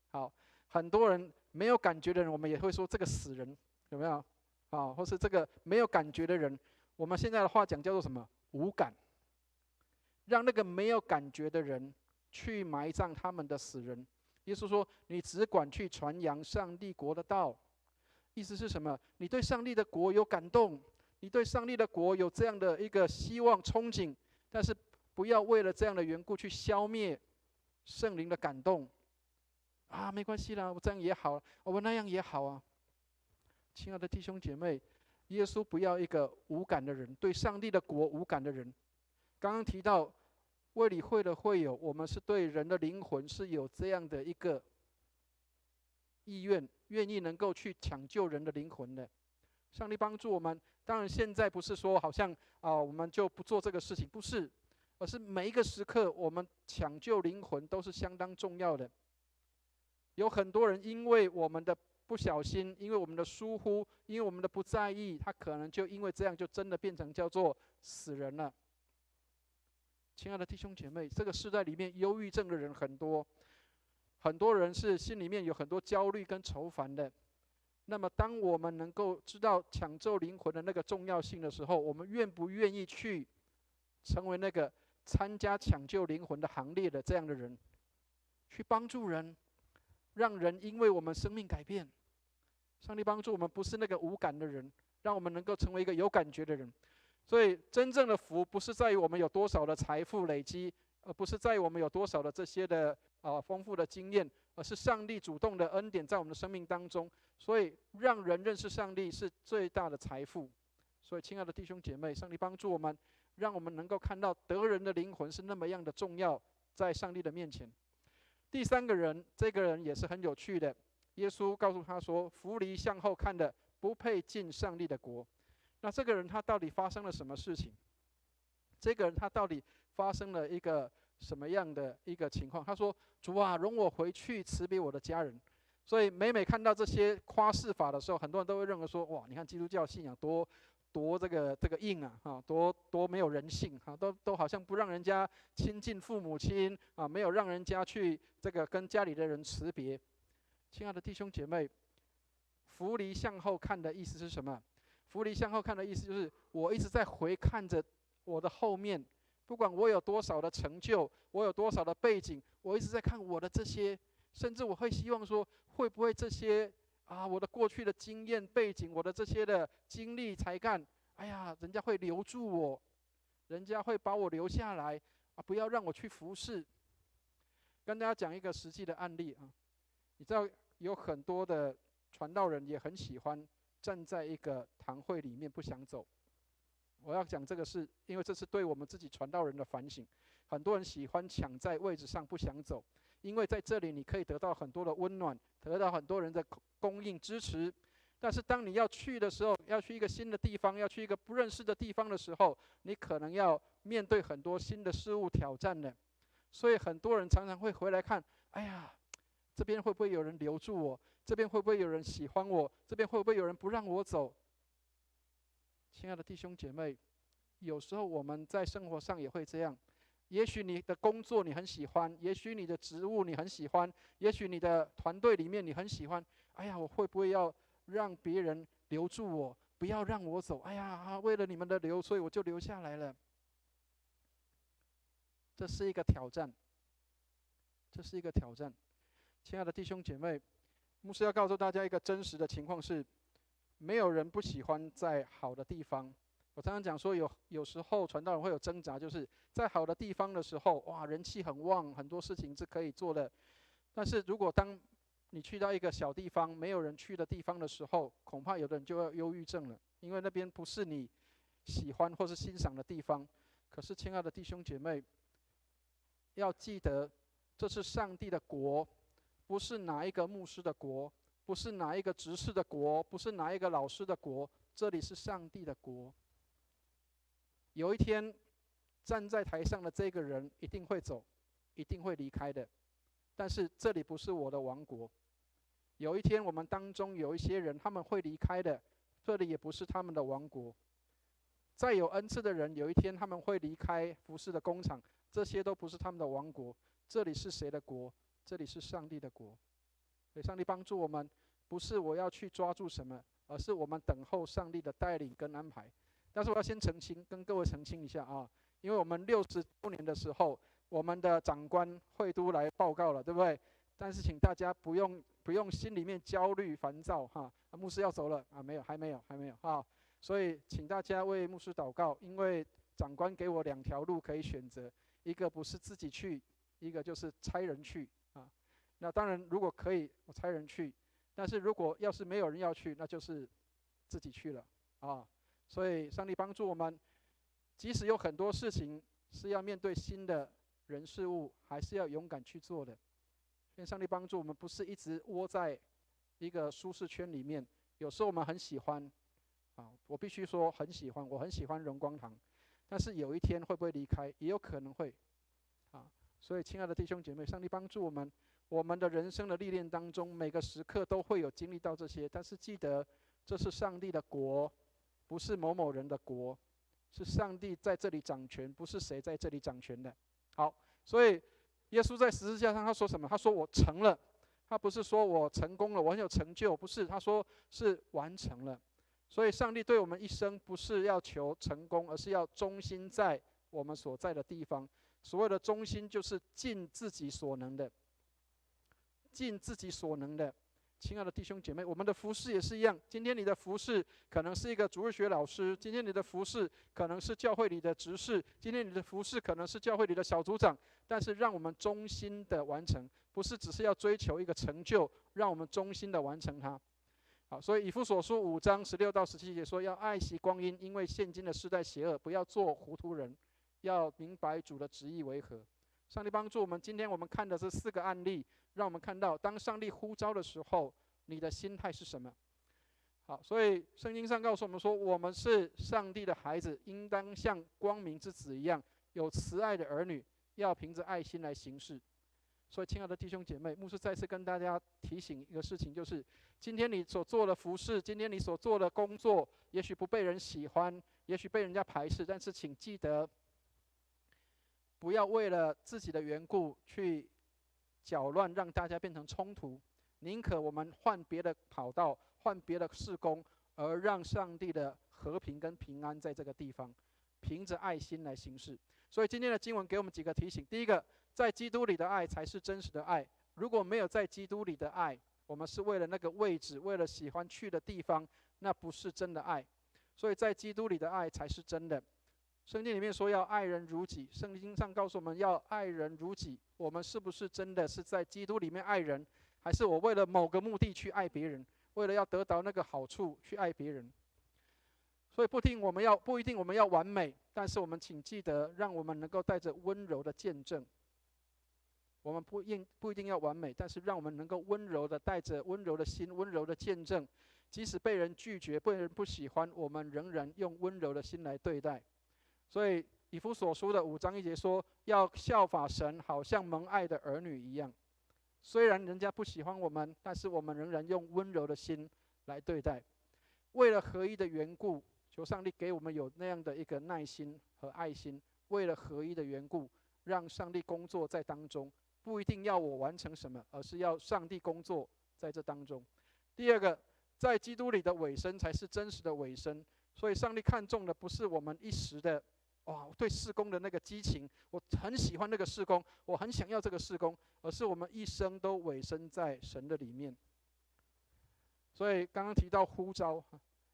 好，很多人没有感觉的人，我们也会说这个死人，有没有？啊，或是这个没有感觉的人，我们现在的话讲叫做什么？无感。让那个没有感觉的人去埋葬他们的死人。耶稣说：“你只管去传扬上帝国的道。”意思是什么？你对上帝的国有感动，你对上帝的国有这样的一个希望憧憬，但是不要为了这样的缘故去消灭圣灵的感动。啊，没关系啦，我这样也好，我那样也好啊。亲爱的弟兄姐妹，耶稣不要一个无感的人，对上帝的国无感的人。刚刚提到卫理会的会友，我们是对人的灵魂是有这样的一个意愿，愿意能够去抢救人的灵魂的。上帝帮助我们。当然，现在不是说好像我们就不做这个事情，不是，而是每一个时刻，我们抢救灵魂都是相当重要的。有很多人因为我们的不小心，因为我们的疏忽，因为我们的不在意，他可能就因为这样，就真的变成叫做死人了。亲爱的弟兄姐妹，这个时代里面忧郁症的人很多，很多人是心里面有很多焦虑跟愁烦的。那么当我们能够知道抢救灵魂的那个重要性的时候，我们愿不愿意去成为那个参加抢救灵魂的行列的这样的人，去帮助人，让人因为我们生命改变。上帝帮助我们不是那个无感的人，让我们能够成为一个有感觉的人。所以真正的福不是在于我们有多少的财富累积，而不是在于我们有多少的这些的丰富的经验，而是上帝主动的恩典在我们的生命当中。所以让人认识上帝是最大的财富。所以亲爱的弟兄姐妹，上帝帮助我们，让我们能够看到得人的灵魂是那么样的重要，在上帝的面前。第三个人，这个人也是很有趣的。耶稣告诉他说：“扶犁向后看的，不配进上帝的国。”那这个人他到底发生了什么事情？这个人他到底发生了一个什么样的一个情况？他说：“主啊，容我回去辞别我的家人。”所以每看到这些夸饰法的时候，很多人都会认为说：“哇，你看基督教信仰多这个硬啊，多没有人性啊，都好像不让人家亲近父母亲啊，没有让人家去这个跟家里的人辞别。”亲爱的弟兄姐妹，扶犁向后看的意思是什么？扶犁向后看的意思就是我一直在回看着我的后面，不管我有多少的成就，我有多少的背景，我一直在看我的这些，甚至我会希望说，会不会这些我的过去的经验背景，我的这些的经历才干，哎呀，人家会留住我，人家会把我留下来不要让我去服侍。跟大家讲一个实际的案例你知道有很多的传道人也很喜欢站在一个堂会里面不想走。我要讲这个是因为这是对我们自己传道人的反省。很多人喜欢抢在位置上不想走，因为在这里你可以得到很多的温暖，得到很多人的供应支持。但是当你要去的时候，要去一个新的地方，要去一个不认识的地方的时候，你可能要面对很多新的事物挑战的。所以很多人常常会回来看，哎呀，这边会不会有人留住我？这边会不会有人喜欢我？这边会不会有人不让我走？亲爱的弟兄姐妹，有时候我们在生活上也会这样。也许你的工作你很喜欢，也许你的职务你很喜欢，也许你的团队里面你很喜欢。哎呀，我会不会要让别人留住我，不要让我走？哎呀，为了你们的留，所以我就留下来了。这是一个挑战，这是一个挑战。亲爱的弟兄姐妹，牧师要告诉大家一个真实的情况是，没有人不喜欢在好的地方。我常常讲说，有时候传道人会有挣扎，就是在好的地方的时候，哇，人气很旺，很多事情是可以做的。但是如果当你去到一个小地方，没有人去的地方的时候，恐怕有的人就要忧郁症了，因为那边不是你喜欢或是欣赏的地方。可是，亲爱的弟兄姐妹，要记得，这是上帝的国，不是哪一个牧师的国，不是哪一个执事的国，不是哪一个老师的国，这里是上帝的国。有一天，站在台上的这个人一定会走，一定会离开的。但是这里不是我的王国。有一天，我们当中有一些人他们会离开的，这里也不是他们的王国。再有恩赐的人，有一天他们会离开服事的工厂，这些都不是他们的王国。这里是谁的国？这里是上帝的国。所以上帝帮助我们，不是我要去抓住什么，而是我们等候上帝的带领跟安排。但是我要先澄清，跟各位澄清一下因为我们60周年的时候，我们的长官会都来报告了，对不对？但是请大家不用心里面焦虑烦躁牧师要走了没有，还没有所以请大家为牧师祷告，因为长官给我2条路可以选择，一个不是自己去，一个就是差人去那当然如果可以我差人去，但是如果要是没有人要去，那就是自己去了所以上帝帮助我们，即使有很多事情是要面对新的人事物，还是要勇敢去做的。愿上帝帮助我们，不是一直窝在一个舒适圈里面。有时候我们很喜欢我必须说很喜欢，我很喜欢荣光堂，但是有一天会不会离开，也有可能会所以亲爱的弟兄姐妹，上帝帮助我们，我们的人生的历练当中，每个时刻都会有经历到这些。但是记得，这是上帝的国，不是某某人的国，是上帝在这里掌权，不是谁在这里掌权的。好，所以耶稣在十字架上他说什么？他说我成了。他不是说我成功了，我很有成就，不是，他说是完成了。所以上帝对我们一生不是要求成功，而是要忠心在我们所在的地方。所谓的忠心，就是尽自己所能的，尽自己所能的。亲爱的弟兄姐妹，我们的服事也是一样。今天你的服事可能是一个主日学老师，今天你的服事可能是教会里的执事，今天你的服事可能是教会里的小组长。但是让我们忠心的完成，不是只是要追求一个成就，让我们忠心的完成它。好，所以以弗所书5章16到17节说，要爱惜光阴，因为现今的世代邪恶，不要做糊涂人，要明白主的旨意为何。上帝帮助我们，今天我们看的这4个案例，让我们看到，当上帝呼召的时候，你的心态是什么？好，所以圣经上告诉我们说，我们是上帝的孩子，应当像光明之子一样，有慈爱的儿女，要凭着爱心来行事。所以，亲爱的弟兄姐妹，牧师再次跟大家提醒一个事情，就是今天你所做的服事，今天你所做的工作，也许不被人喜欢，也许被人家排斥，但是请记得，不要为了自己的缘故去搅乱，让大家变成冲突。宁可我们换别的跑道，换别的事工，而让上帝的和平跟平安在这个地方，凭着爱心来行事。所以今天的经文给我们几个提醒：第一个，在基督里的爱才是真实的爱。如果没有在基督里的爱，我们是为了那个位置，为了喜欢去的地方，那不是真的爱。所以在基督里的爱才是真的。圣经里面说要爱人如己，圣经上告诉我们要爱人如己。我们是不是真的是在基督里面爱人，还是我为了某个目的去爱别人，为了要得到那个好处去爱别人？所以不一定我们要完美，但是我们请记得，让我们能够带着温柔的见证。我们不一定要完美，但是让我们能够温柔的带着温柔的心，温柔的见证，即使被人拒绝，被人不喜欢，我们仍然用温柔的心来对待。所以以弗所书的5章1节说，要效法神，好像蒙爱的儿女一样。虽然人家不喜欢我们，但是我们仍然用温柔的心来对待。为了合一的缘故，求上帝给我们有那样的一个耐心和爱心。为了合一的缘故，让上帝工作在当中，不一定要我完成什么，而是要上帝工作在这当中。第二个，在基督里的委身才是真实的委身。所以上帝看重的不是我们一时的对事工的那个激情，我很喜欢那个事工，我很想要这个事工，而是我们一生都委身在神的里面。所以刚刚提到呼召，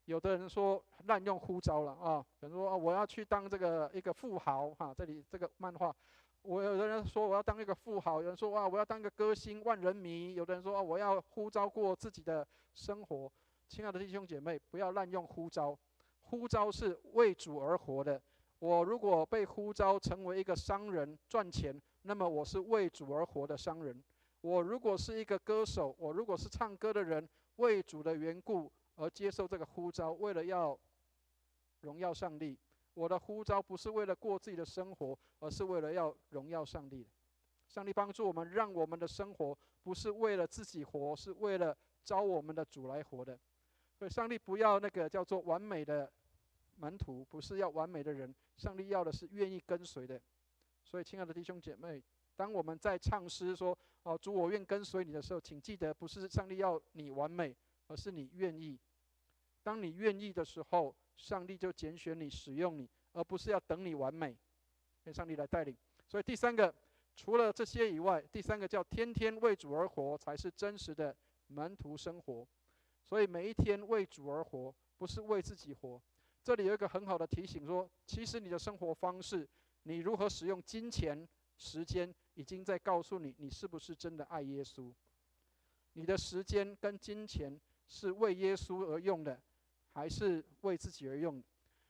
有的人说滥用呼召了比如说我要去当这个一个富豪这里这个漫画，有的人说我要当一个富豪，有人说我要当一个歌星万人迷，有的人说我要呼召过自己的生活。亲爱的弟兄姐妹，不要滥用呼召，呼召是为主而活的。我如果被呼召成为一个商人赚钱，那么我是为主而活的商人。我如果是一个歌手，我如果是唱歌的人，为主的缘故而接受这个呼召，为了要荣耀上帝。我的呼召不是为了过自己的生活，而是为了要荣耀上帝。上帝帮助我们，让我们的生活不是为了自己活，是为了招我们的主来活的。所以上帝不要那个叫做完美的门徒，不是要完美的人，上帝要的是愿意跟随的。所以亲爱的弟兄姐妹，当我们在唱诗说主我愿跟随你的时候，请记得不是上帝要你完美，而是你愿意。当你愿意的时候，上帝就拣选你，使用你，而不是要等你完美，让上帝来带领。所以第三个，除了这些以外，第三个叫天天为主而活，才是真实的门徒生活。所以每一天为主而活，不是为自己活。这里有一个很好的提醒说，其实你的生活方式，你如何使用金钱、时间，已经在告诉你，你是不是真的爱耶稣。你的时间跟金钱是为耶稣而用的，还是为自己而用的？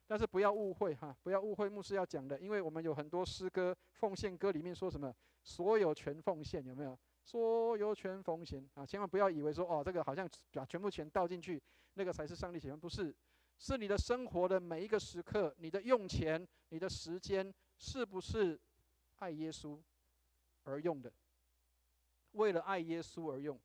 但是不要误会不要误会牧师要讲的，因为我们有很多诗歌、奉献歌里面说什么所有权奉献，有没有？所有权奉献千万不要以为说这个好像把全部钱倒进去，那个才是上帝喜欢，不是。是你的生活的每一个时刻，你的用钱、你的时间，是不是爱耶稣而用的？为了爱耶稣而用。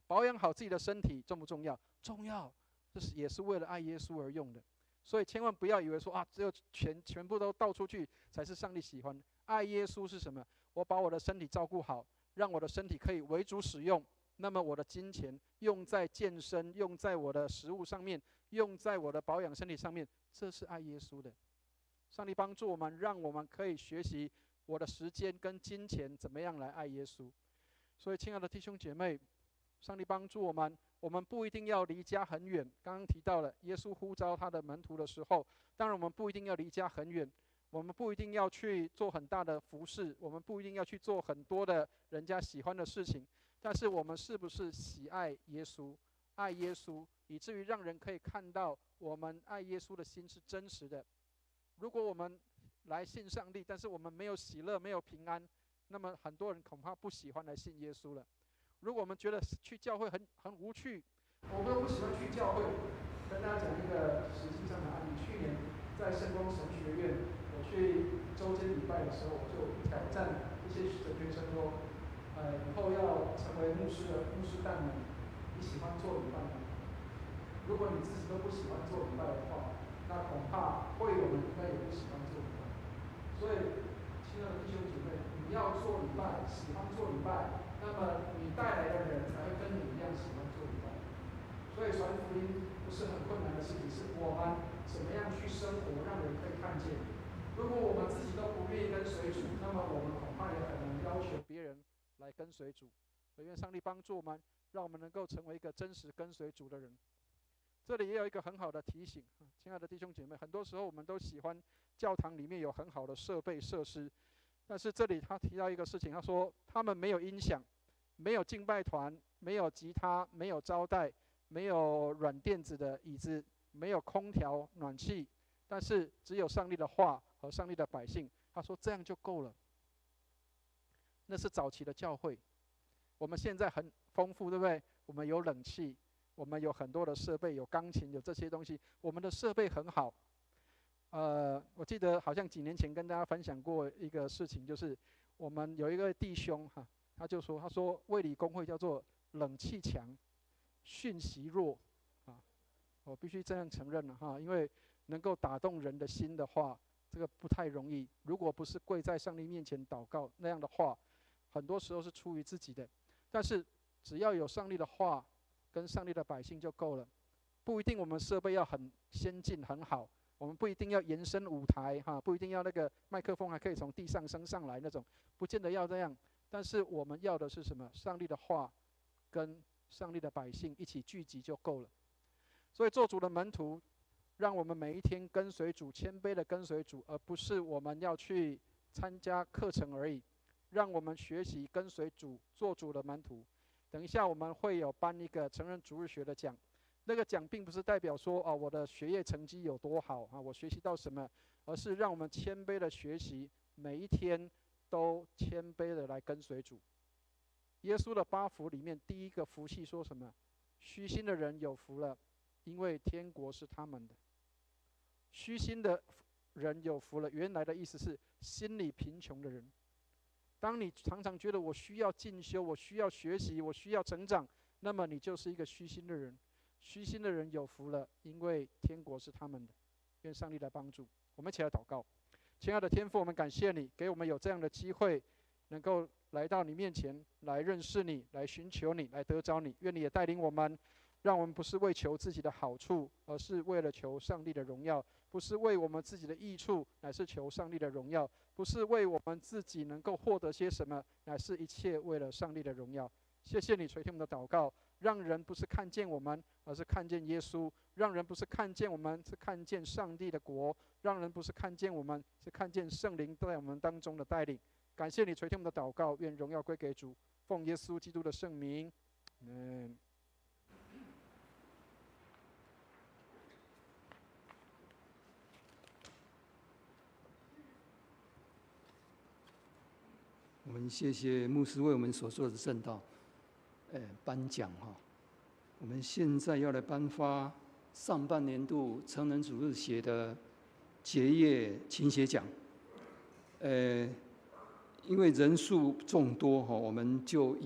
保养好自己的身体重不重要？重要，这也是为了爱耶稣而用的。所以千万不要以为说只有全部都倒出去才是上帝喜欢的。爱耶稣是什么？我把我的身体照顾好，让我的身体可以为主使用，那么我的金钱用在健身，用在我的食物上面，用在我的保养身体上面，这是爱耶稣的。上帝帮助我们，让我们可以学习我的时间跟金钱怎么样来爱耶稣。所以，亲爱的弟兄姐妹，上帝帮助我们，我们不一定要离家很远。刚刚提到了耶稣呼召他的门徒的时候，当然我们不一定要离家很远，我们不一定要去做很大的服事，我们不一定要去做很多的人家喜欢的事情，但是我们是不是喜爱耶稣，爱耶稣，以至于让人可以看到我们爱耶稣的心是真实的。如果我们来信上帝，但是我们没有喜乐，没有平安，那么很多人恐怕不喜欢来信耶稣了。如果我们觉得去教会很无趣，我们不喜欢去教会。跟大家讲一个实际上的案例，去年在圣光神学院，我去周间礼拜的时候，我就挑战一些神学生说，以后要成为牧师的牧师蛋们，你喜欢做礼拜吗？如果你自己都不喜欢做礼拜的话，那恐怕会友们应该也不喜欢做礼拜。所以，亲爱的弟兄姐妹，你要做礼拜，喜欢做礼拜，那么你带来的人才会跟你一样喜欢做礼拜。所以传福音不是很困难的事情，是我们怎么样去生活，让人可以看见。如果我们自己都不愿意跟随主，那么我们恐怕也很难要求别人来跟随主。所以愿上帝帮助我们，让我们能够成为一个真实跟随主的人。这里也有一个很好的提醒，亲爱的弟兄姐妹，很多时候我们都喜欢教堂里面有很好的设备设施，但是这里他提到一个事情，他说他们没有音响，没有敬拜团，没有吉他，没有招待，没有软垫子的椅子，没有空调暖气，但是只有上帝的话和上帝的百姓。他说这样就够了。那是早期的教会，我们现在很丰富，对不对？我们有冷气，我们有很多的设备，有钢琴，有这些东西，我们的设备很好。我记得好像几年前跟大家分享过一个事情，就是我们有一个弟兄他就说，他说卫理公会叫做冷气强，讯息弱我必须这样承认了因为能够打动人的心的话，这个不太容易。如果不是跪在上帝面前祷告，那样的话，很多时候是出于自己的。但是只要有上帝的话跟上帝的百姓就够了，不一定我们设备要很先进很好，我们不一定要延伸舞台不一定要那个麦克风还可以从地上升上来那种，不见得要这样。但是我们要的是什么？上帝的话跟上帝的百姓一起聚集就够了。所以做主的门徒，让我们每一天跟随主，谦卑的跟随主，而不是我们要去参加课程而已。让我们学习跟随主，做主的门徒。等一下我们会有颁一个成人主日学的奖，那个奖并不是代表说我的学业成绩有多好我学习到什么，而是让我们谦卑的学习，每一天都谦卑的来跟随主。耶稣的8福里面第一个福气说什么？虚心的人有福了，因为天国是他们的。虚心的人有福了，原来的意思是心里贫穷的人。当你常常觉得我需要进修，我需要学习，我需要成长，那么你就是一个虚心的人。虚心的人有福了，因为天国是他们的。愿上帝来帮助我们，一起来祷告。亲爱的天父，我们感谢你给我们有这样的机会，能够来到你面前，来认识你，来寻求你，来得着你。愿你也带领我们，让我们不是为求自己的好处，而是为了求上帝的荣耀；不是为我们自己的益处，乃是求上帝的荣耀；不是为我们自己能够获得些什么，乃是一切为了上帝的荣耀。谢谢你垂听我们的祷告，让人不是看见我们，而是看见耶稣；让人不是看见我们，是看见上帝的国；让人不是看见我们，是看见圣灵在我们当中的带领。感谢你垂听我们的祷告，愿荣耀归给主，奉耶稣基督的圣名，我们谢谢牧师为我们所做的证道，颁奖我们现在要来颁发上半年度成人主日学的结业勤学奖。因为人数众多我们就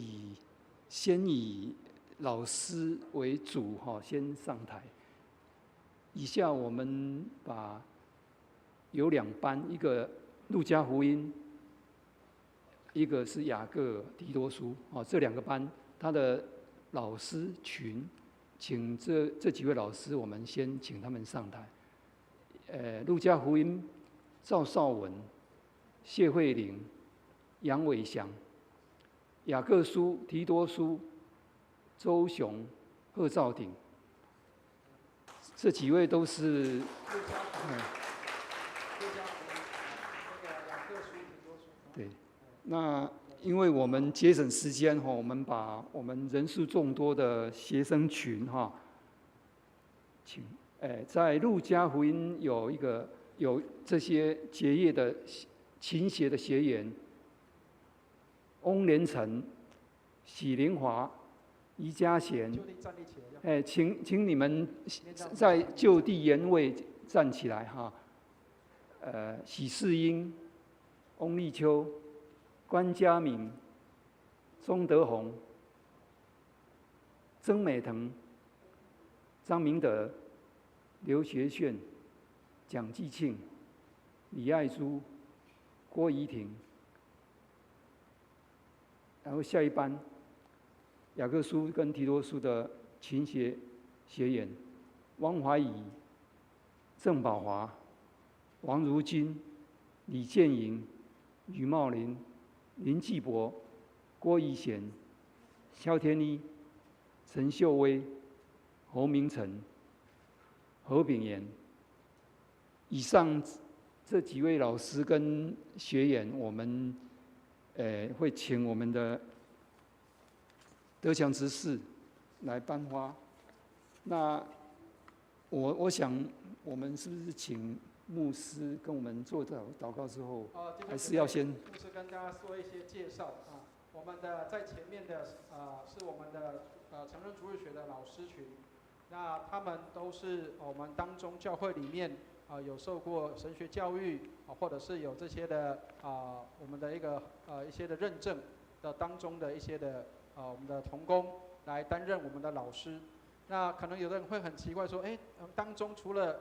先以老师为主先上台。以下我们有2班，一个路加福音，一个是雅各提多书这2个班，它的老师群，请这几位老师，我们先请他们上台。路加福音，赵少文、谢慧玲、杨伟祥；雅各书、提多书、周雄、贺兆鼎。这几位都是。对，那因为我们节省时间哈，我们把我们人数众多的学生群哈，请在路加福音有这些结业的勤学的学员，翁连成、许凌华、余嘉贤，请你们在就地原位站起来哈。许世英、翁立秋、关嘉明、钟德宏、曾美腾、张明德、刘学炫、蒋继庆、李爱珠、郭怡婷，然后下一班雅各书跟提多书的勤学学员，汪怀怡、郑宝华、王如君、李建营、吕茂林、林继博、郭怡贤、肖天一、陈秀薇、侯明成、何炳炎。以上这几位老师跟学员，我们会请我们的德强执事来颁花。那我想，我们是不是请牧师跟我们做祷告之后，还是要先？牧师跟大家说一些介绍啊。我们的在前面的是我们的成人主日学的老师群，那他们都是我们当中教会里面有受过神学教育或者是有这些的我们的一些的认证的当中的一些的我们的同工来担任我们的老师。那可能有的人会很奇怪说，当中除了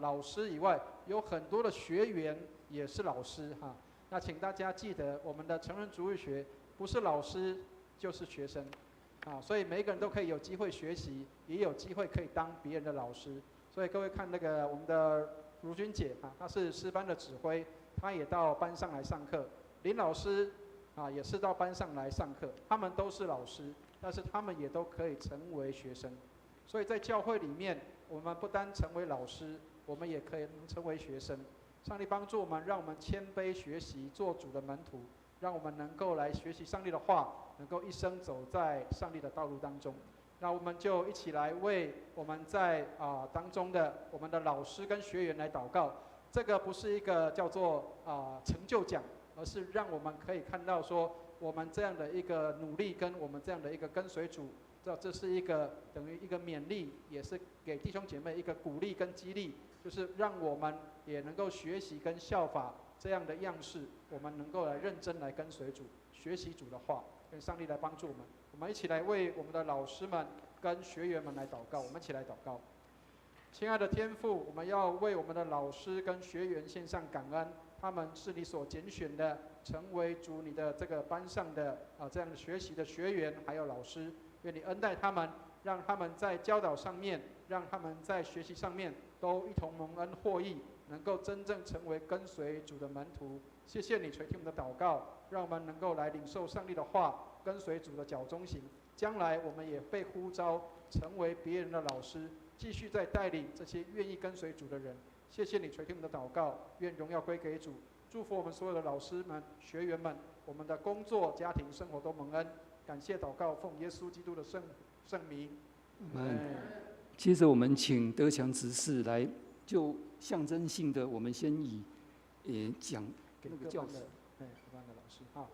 老师以外，有很多的学员也是老师哈。那请大家记得，我们的成人主日学不是老师就是学生所以每一个人都可以有机会学习，也有机会可以当别人的老师。所以各位看那个我们的如君姐她是诗班的指挥，她也到班上来上课。林老师也是到班上来上课，他们都是老师，但是他们也都可以成为学生。所以在教会里面，我们不单成为老师，我们也可以成为学生。上帝帮助我们，让我们谦卑学习，做主的门徒，让我们能够来学习上帝的话，能够一生走在上帝的道路当中。那我们就一起来为我们在当中的我们的老师跟学员来祷告。这个不是一个叫做成就奖，而是让我们可以看到说，我们这样的一个努力跟我们这样的一个跟随主，这是一个等于一个勉励，也是给弟兄姐妹一个鼓励跟激励，就是让我们也能够学习跟效法这样的样式，我们能够来认真来跟随主，学习主的话，跟上帝来帮助我们。我们一起来为我们的老师们跟学员们来祷告。我们一起来祷告。亲爱的天父，我们要为我们的老师跟学员献上感恩，他们是你所拣选的，成为主你的这个班上的这样的学习的学员还有老师。愿你恩待他们，让他们在教导上面，让他们在学习上面都一同蒙恩获益，能够真正成为跟随主的门徒。谢谢你垂听我们的祷告，让我们能够来领受上帝的话，跟随主的脚中行。将来我们也被呼召成为别人的老师，继续在带领这些愿意跟随主的人。谢谢你垂听我们的祷告，愿荣耀归给主。祝福我们所有的老师们、学员们，我们的工作、家庭生活都蒙恩。感谢祷告，奉耶稣基督的圣名。接着我们请德强执事来，就象征性的，我们先以讲给那个教室，各班的老师好。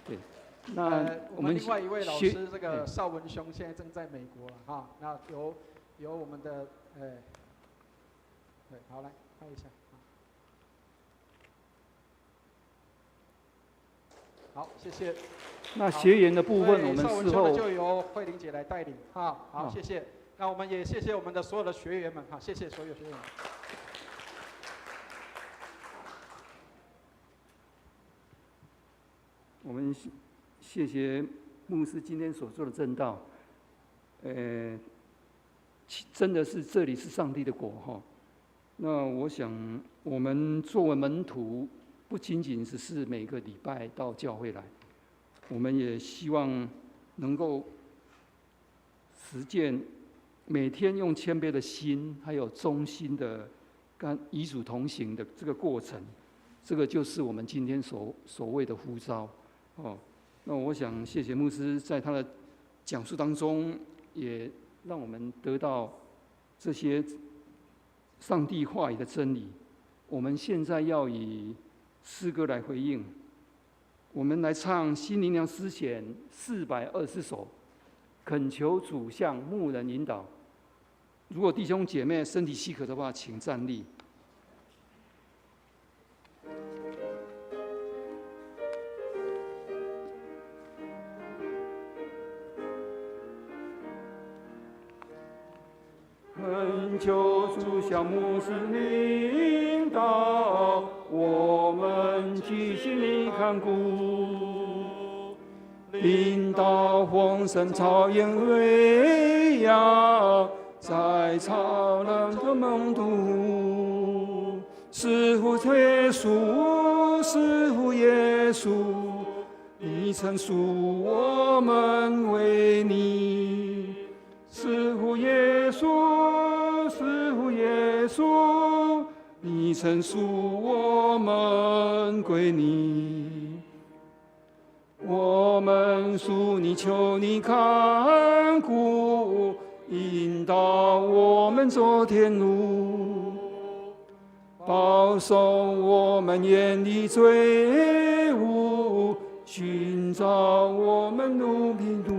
对，那我们另外一位老师这个邵文雄现在正在美国了哈，那由我们的对，好来拍一下，好，谢谢。那学员的部分，我们邵文事后兄呢就由慧玲姐来带领。好，谢谢。那我们也谢谢我们的所有的学员们，谢谢所有学员们。我们谢谢牧师今天所做的证道，真的是这里是上帝的国哈。那我想，我们作为门徒，不仅仅只是每个礼拜到教会来，我们也希望能够实践每天用谦卑的心，还有忠心的跟与主同行的这个过程，这个就是我们今天所谓的呼召。那我想谢谢牧师在他的讲述当中，也让我们得到这些上帝话语的真理。我们现在要以诗歌来回应，我们来唱新灵粮诗选420首，恳求主向牧人引导。如果弟兄姐妹身体许可的话，请站立。恳求主向牧师领导，我们继续你看顾，领导丰盛草原喂养，在超人的梦途，似乎耶稣，似乎耶稣，你曾属我们为你，似乎耶稣，似乎耶稣，你曾属我们归你。我们属你，求你看顾，引导我们走天路，保守我们眼里罪恶，寻找我们路迷途。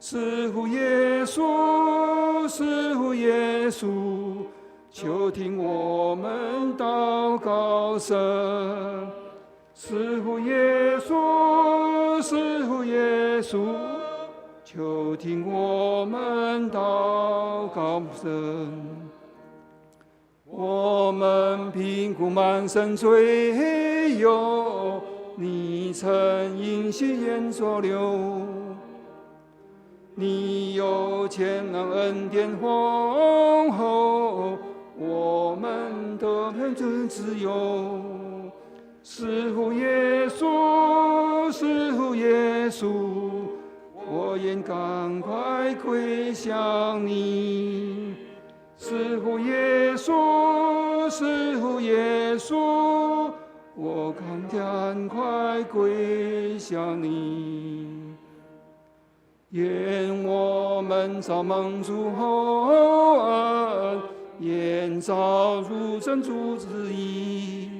似乎耶稣，似乎耶稣，求听我们祷告声。似乎耶稣，似乎耶稣，求听我们祷告声。我们贫苦满身罪忧，你曾因信眼所流，你有千能恩典丰厚，我们得免自由。似乎耶稣，似乎耶稣，我愿赶快归向你。似乎耶稣，似乎耶稣，我赶快归向你。愿我们遭蒙主厚恩，愿遭入真主之意。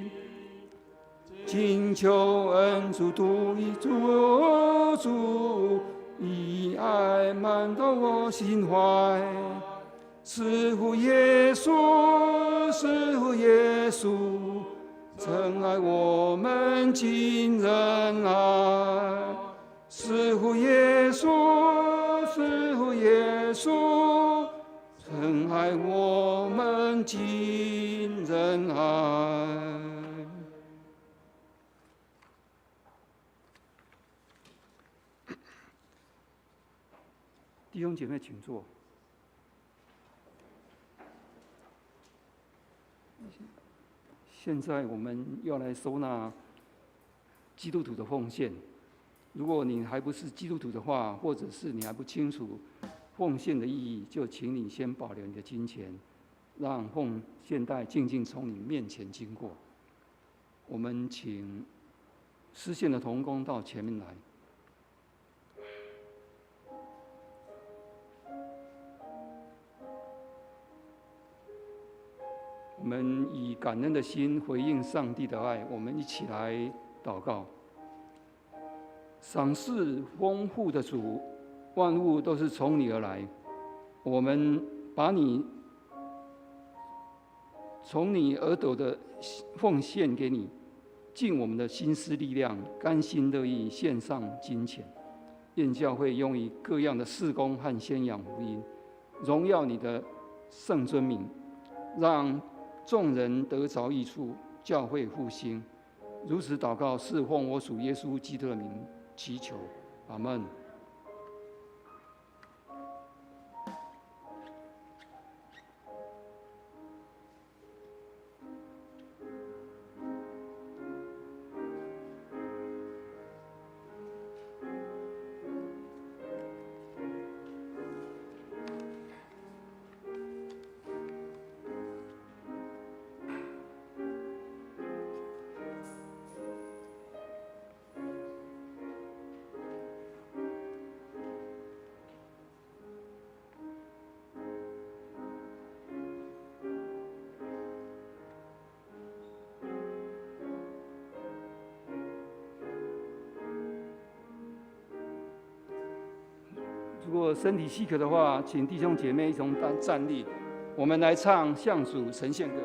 请求恩主独一主，以爱满到我心怀。似乎耶稣，似乎耶稣，曾爱我们尽人爱。似乎耶稣，似乎耶稣，曾爱我们尽人爱。弟兄姐妹，请坐。现在我们要来收纳基督徒的奉献。如果你还不是基督徒的话，或者是你还不清楚奉献的意义，就请你先保留你的金钱，让奉献袋静静从你面前经过。我们请施献的同工到前面来。我们以感恩的心回应上帝的爱，我们一起来祷告。赏赐丰富的主，万物都是从你而来，我们把你从你而得的奉献给你，尽我们的心思力量，甘心乐意献上金钱，愿教会用于各样的事工和宣扬福音，荣耀你的圣尊名，让众人得着益处，教会复兴。如此祷告，是奉我主耶稣基督的名祈求，阿们。如果身体许可的话，请弟兄姐妹一同站立，我们来唱向主呈现歌。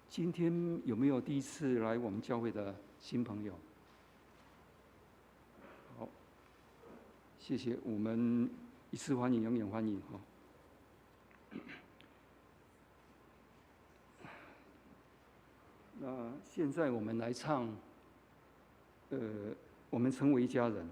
今天有没有第一次来我们教会的新朋友？好，谢谢，我们一次欢迎，永远欢迎哈。那现在我们来唱，我们成为一家人。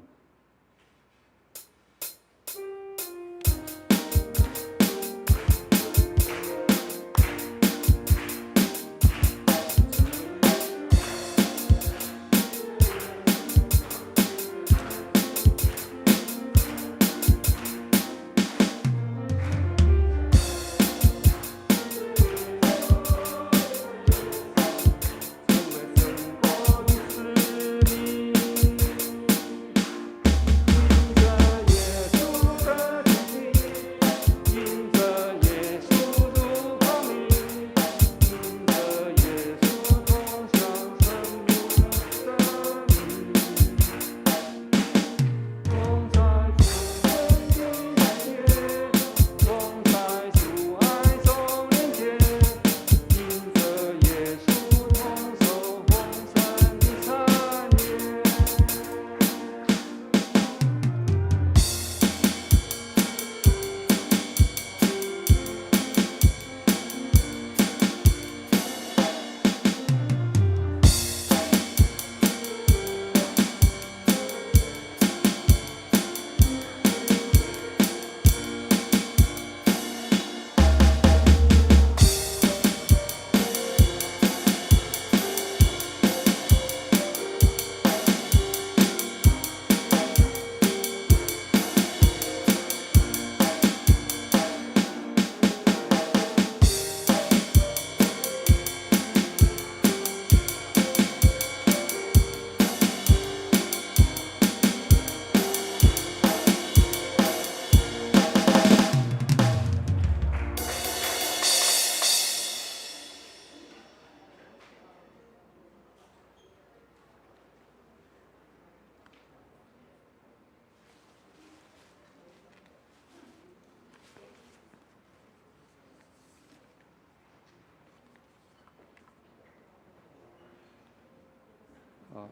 好，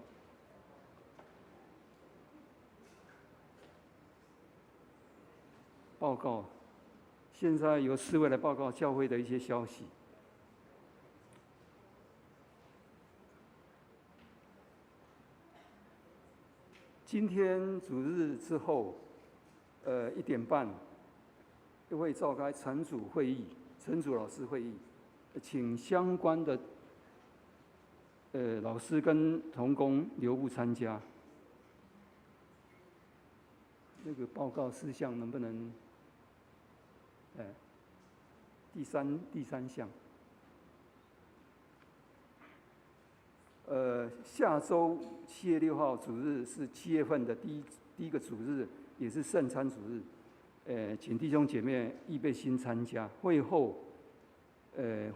报告。现在由4位来报告教会的一些消息。今天主日之后，1点半又会召开晨主会议、晨主老师会议。请相关的老师跟同工留步参加。那个报告事项能不能？第三项。下周7月6号主日是7月份的第一个主日，也是圣餐主日。请弟兄姐妹预备心参加。会后，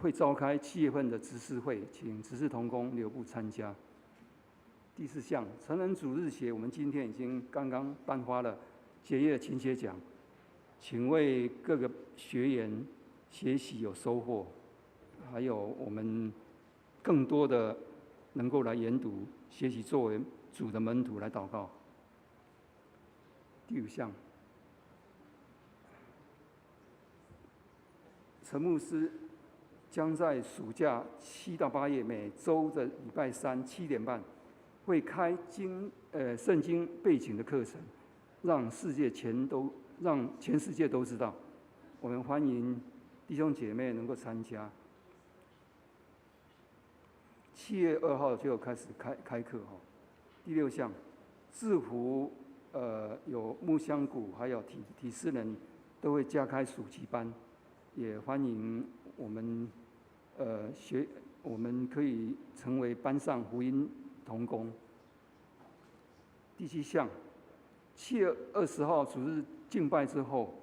会召开7月份的执事会，请执事同工留步参加。第4项，成人主日学，我们今天已经刚刚颁发了结业勤学奖，请为各个学员学习有收获，还有我们更多的能够来研读学习，作为主的门徒来祷告。第5项，陈牧师将在暑假7到8月每周的礼拜3 7点半，会开圣经背景的课程，让全世界都知道。我们欢迎弟兄姐妹能够参加。7月2号就开始开课哈。第6项，制服有木香谷还有体适能都会加开暑期班，也欢迎我们我们可以成为班上福音同工。第7项，7月20号主日敬拜之后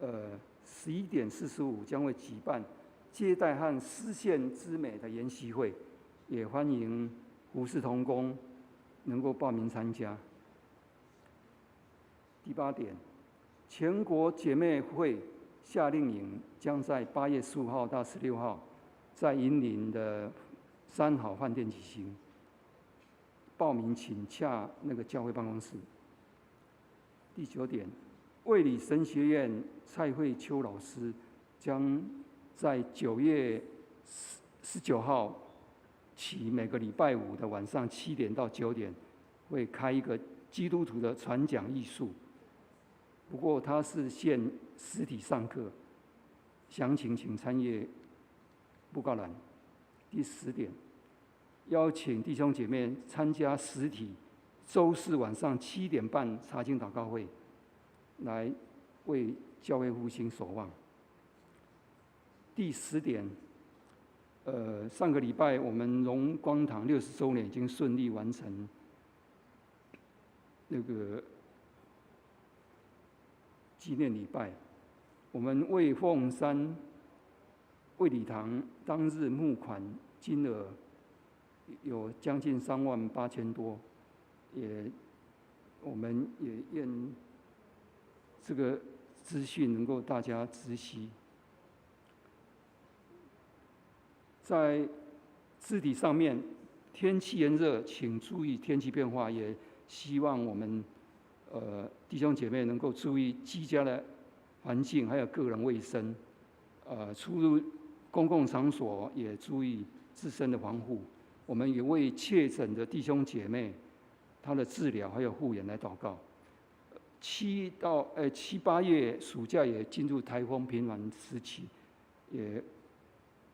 ，11点45将会举办接待和丝线之美的研习会，也欢迎服事同工能够报名参加。第8点，全国姐妹会夏令营将在8月15号到16号在云林的3好饭店举行，报名请洽那个教会办公室。第9点，卫理神学院蔡慧秋老师将在9月19号起，每个礼拜5的晚上7点到9点，会开一个基督徒的传讲艺术。不过它是限实体上课，详情请参阅布告栏。第10点，邀请弟兄姐妹参加实体周4晚上7点半查经祷告会，来为教会复兴守望。第10点，上个礼拜我们荣光堂60周年已经顺利完成那个纪念礼拜。我们为凤山卫理堂当日募款金额有将近38000多，我们也愿这个资讯能够大家知悉。在肢体上面，天气炎热，请注意天气变化，也希望我们弟兄姐妹能够注意居家的环境，还有个人卫生。出入公共场所也注意自身的防护。我们也为确诊的弟兄姐妹他的治疗还有复原来祷告。7、8月暑假也进入台风频繁时期，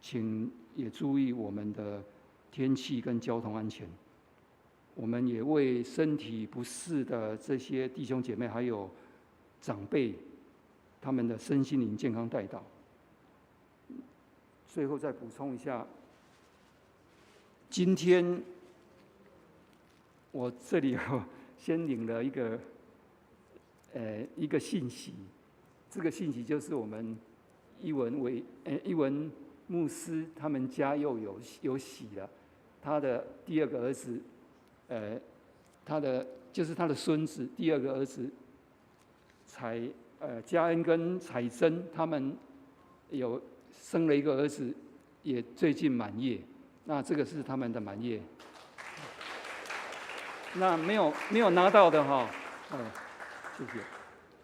请也注意我们的天气跟交通安全。我们也为身体不适的这些弟兄姐妹还有长辈，他们的身心灵健康代祷。最后再补充一下，今天我这里先领了一个信息，这个信息就是我们一文牧师他们家又有喜了，他的第2个儿子，就是他的孙子第2个儿子嘉恩跟彩珍他们有生了一个儿子，也最近满月，那这个是他们的满月。那没有拿到的哈，谢谢。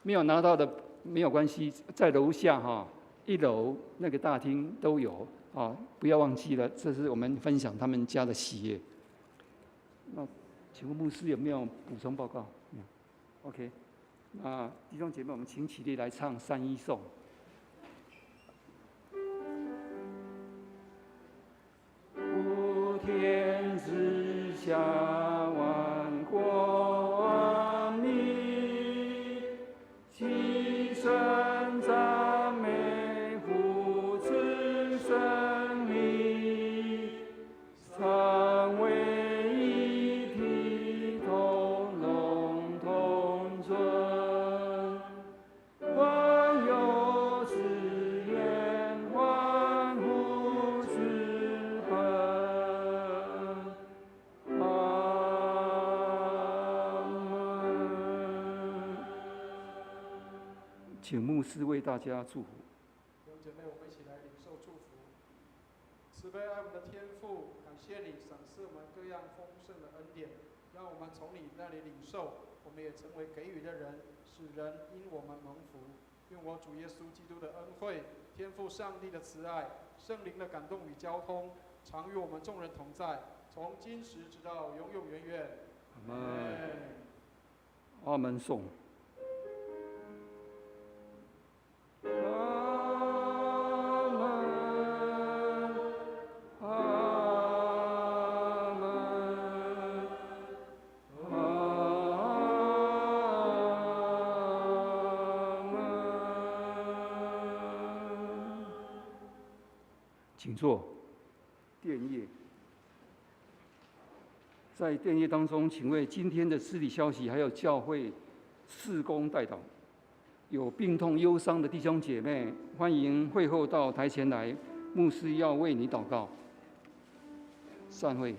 没有拿到的没有关系，在楼下哈，1楼那个大厅都有啊，不要忘记了，这是我们分享他们家的喜悦。那请问牧师有没有补充报告？OK， 那弟兄姐妹，我们请起立来唱3一颂。下万国民，齐声赞美父子圣灵，三位一体，同荣同尊，万有之源，万物之本。阿门。请牧师为大家祝福。弟兄姐妹，我们一起来领受祝福。慈悲爱我们的天父，感谢你赏赐我们各样丰盛的恩典，让我们从你那里领受，我们也成为给予的人，使人因我们蒙福。愿我主耶稣基督的恩惠、天父上帝的慈爱、圣灵的感动与交通，常与我们众人同在，从今时直到永永远远。阿门。阿门颂。阿门，阿门，阿门。请坐。殿页。在殿页当中，请为今天的施礼消息还有教会事工代祷。有病痛忧伤的弟兄姐妹，欢迎会后到台前来，牧师要为你祷告。散会。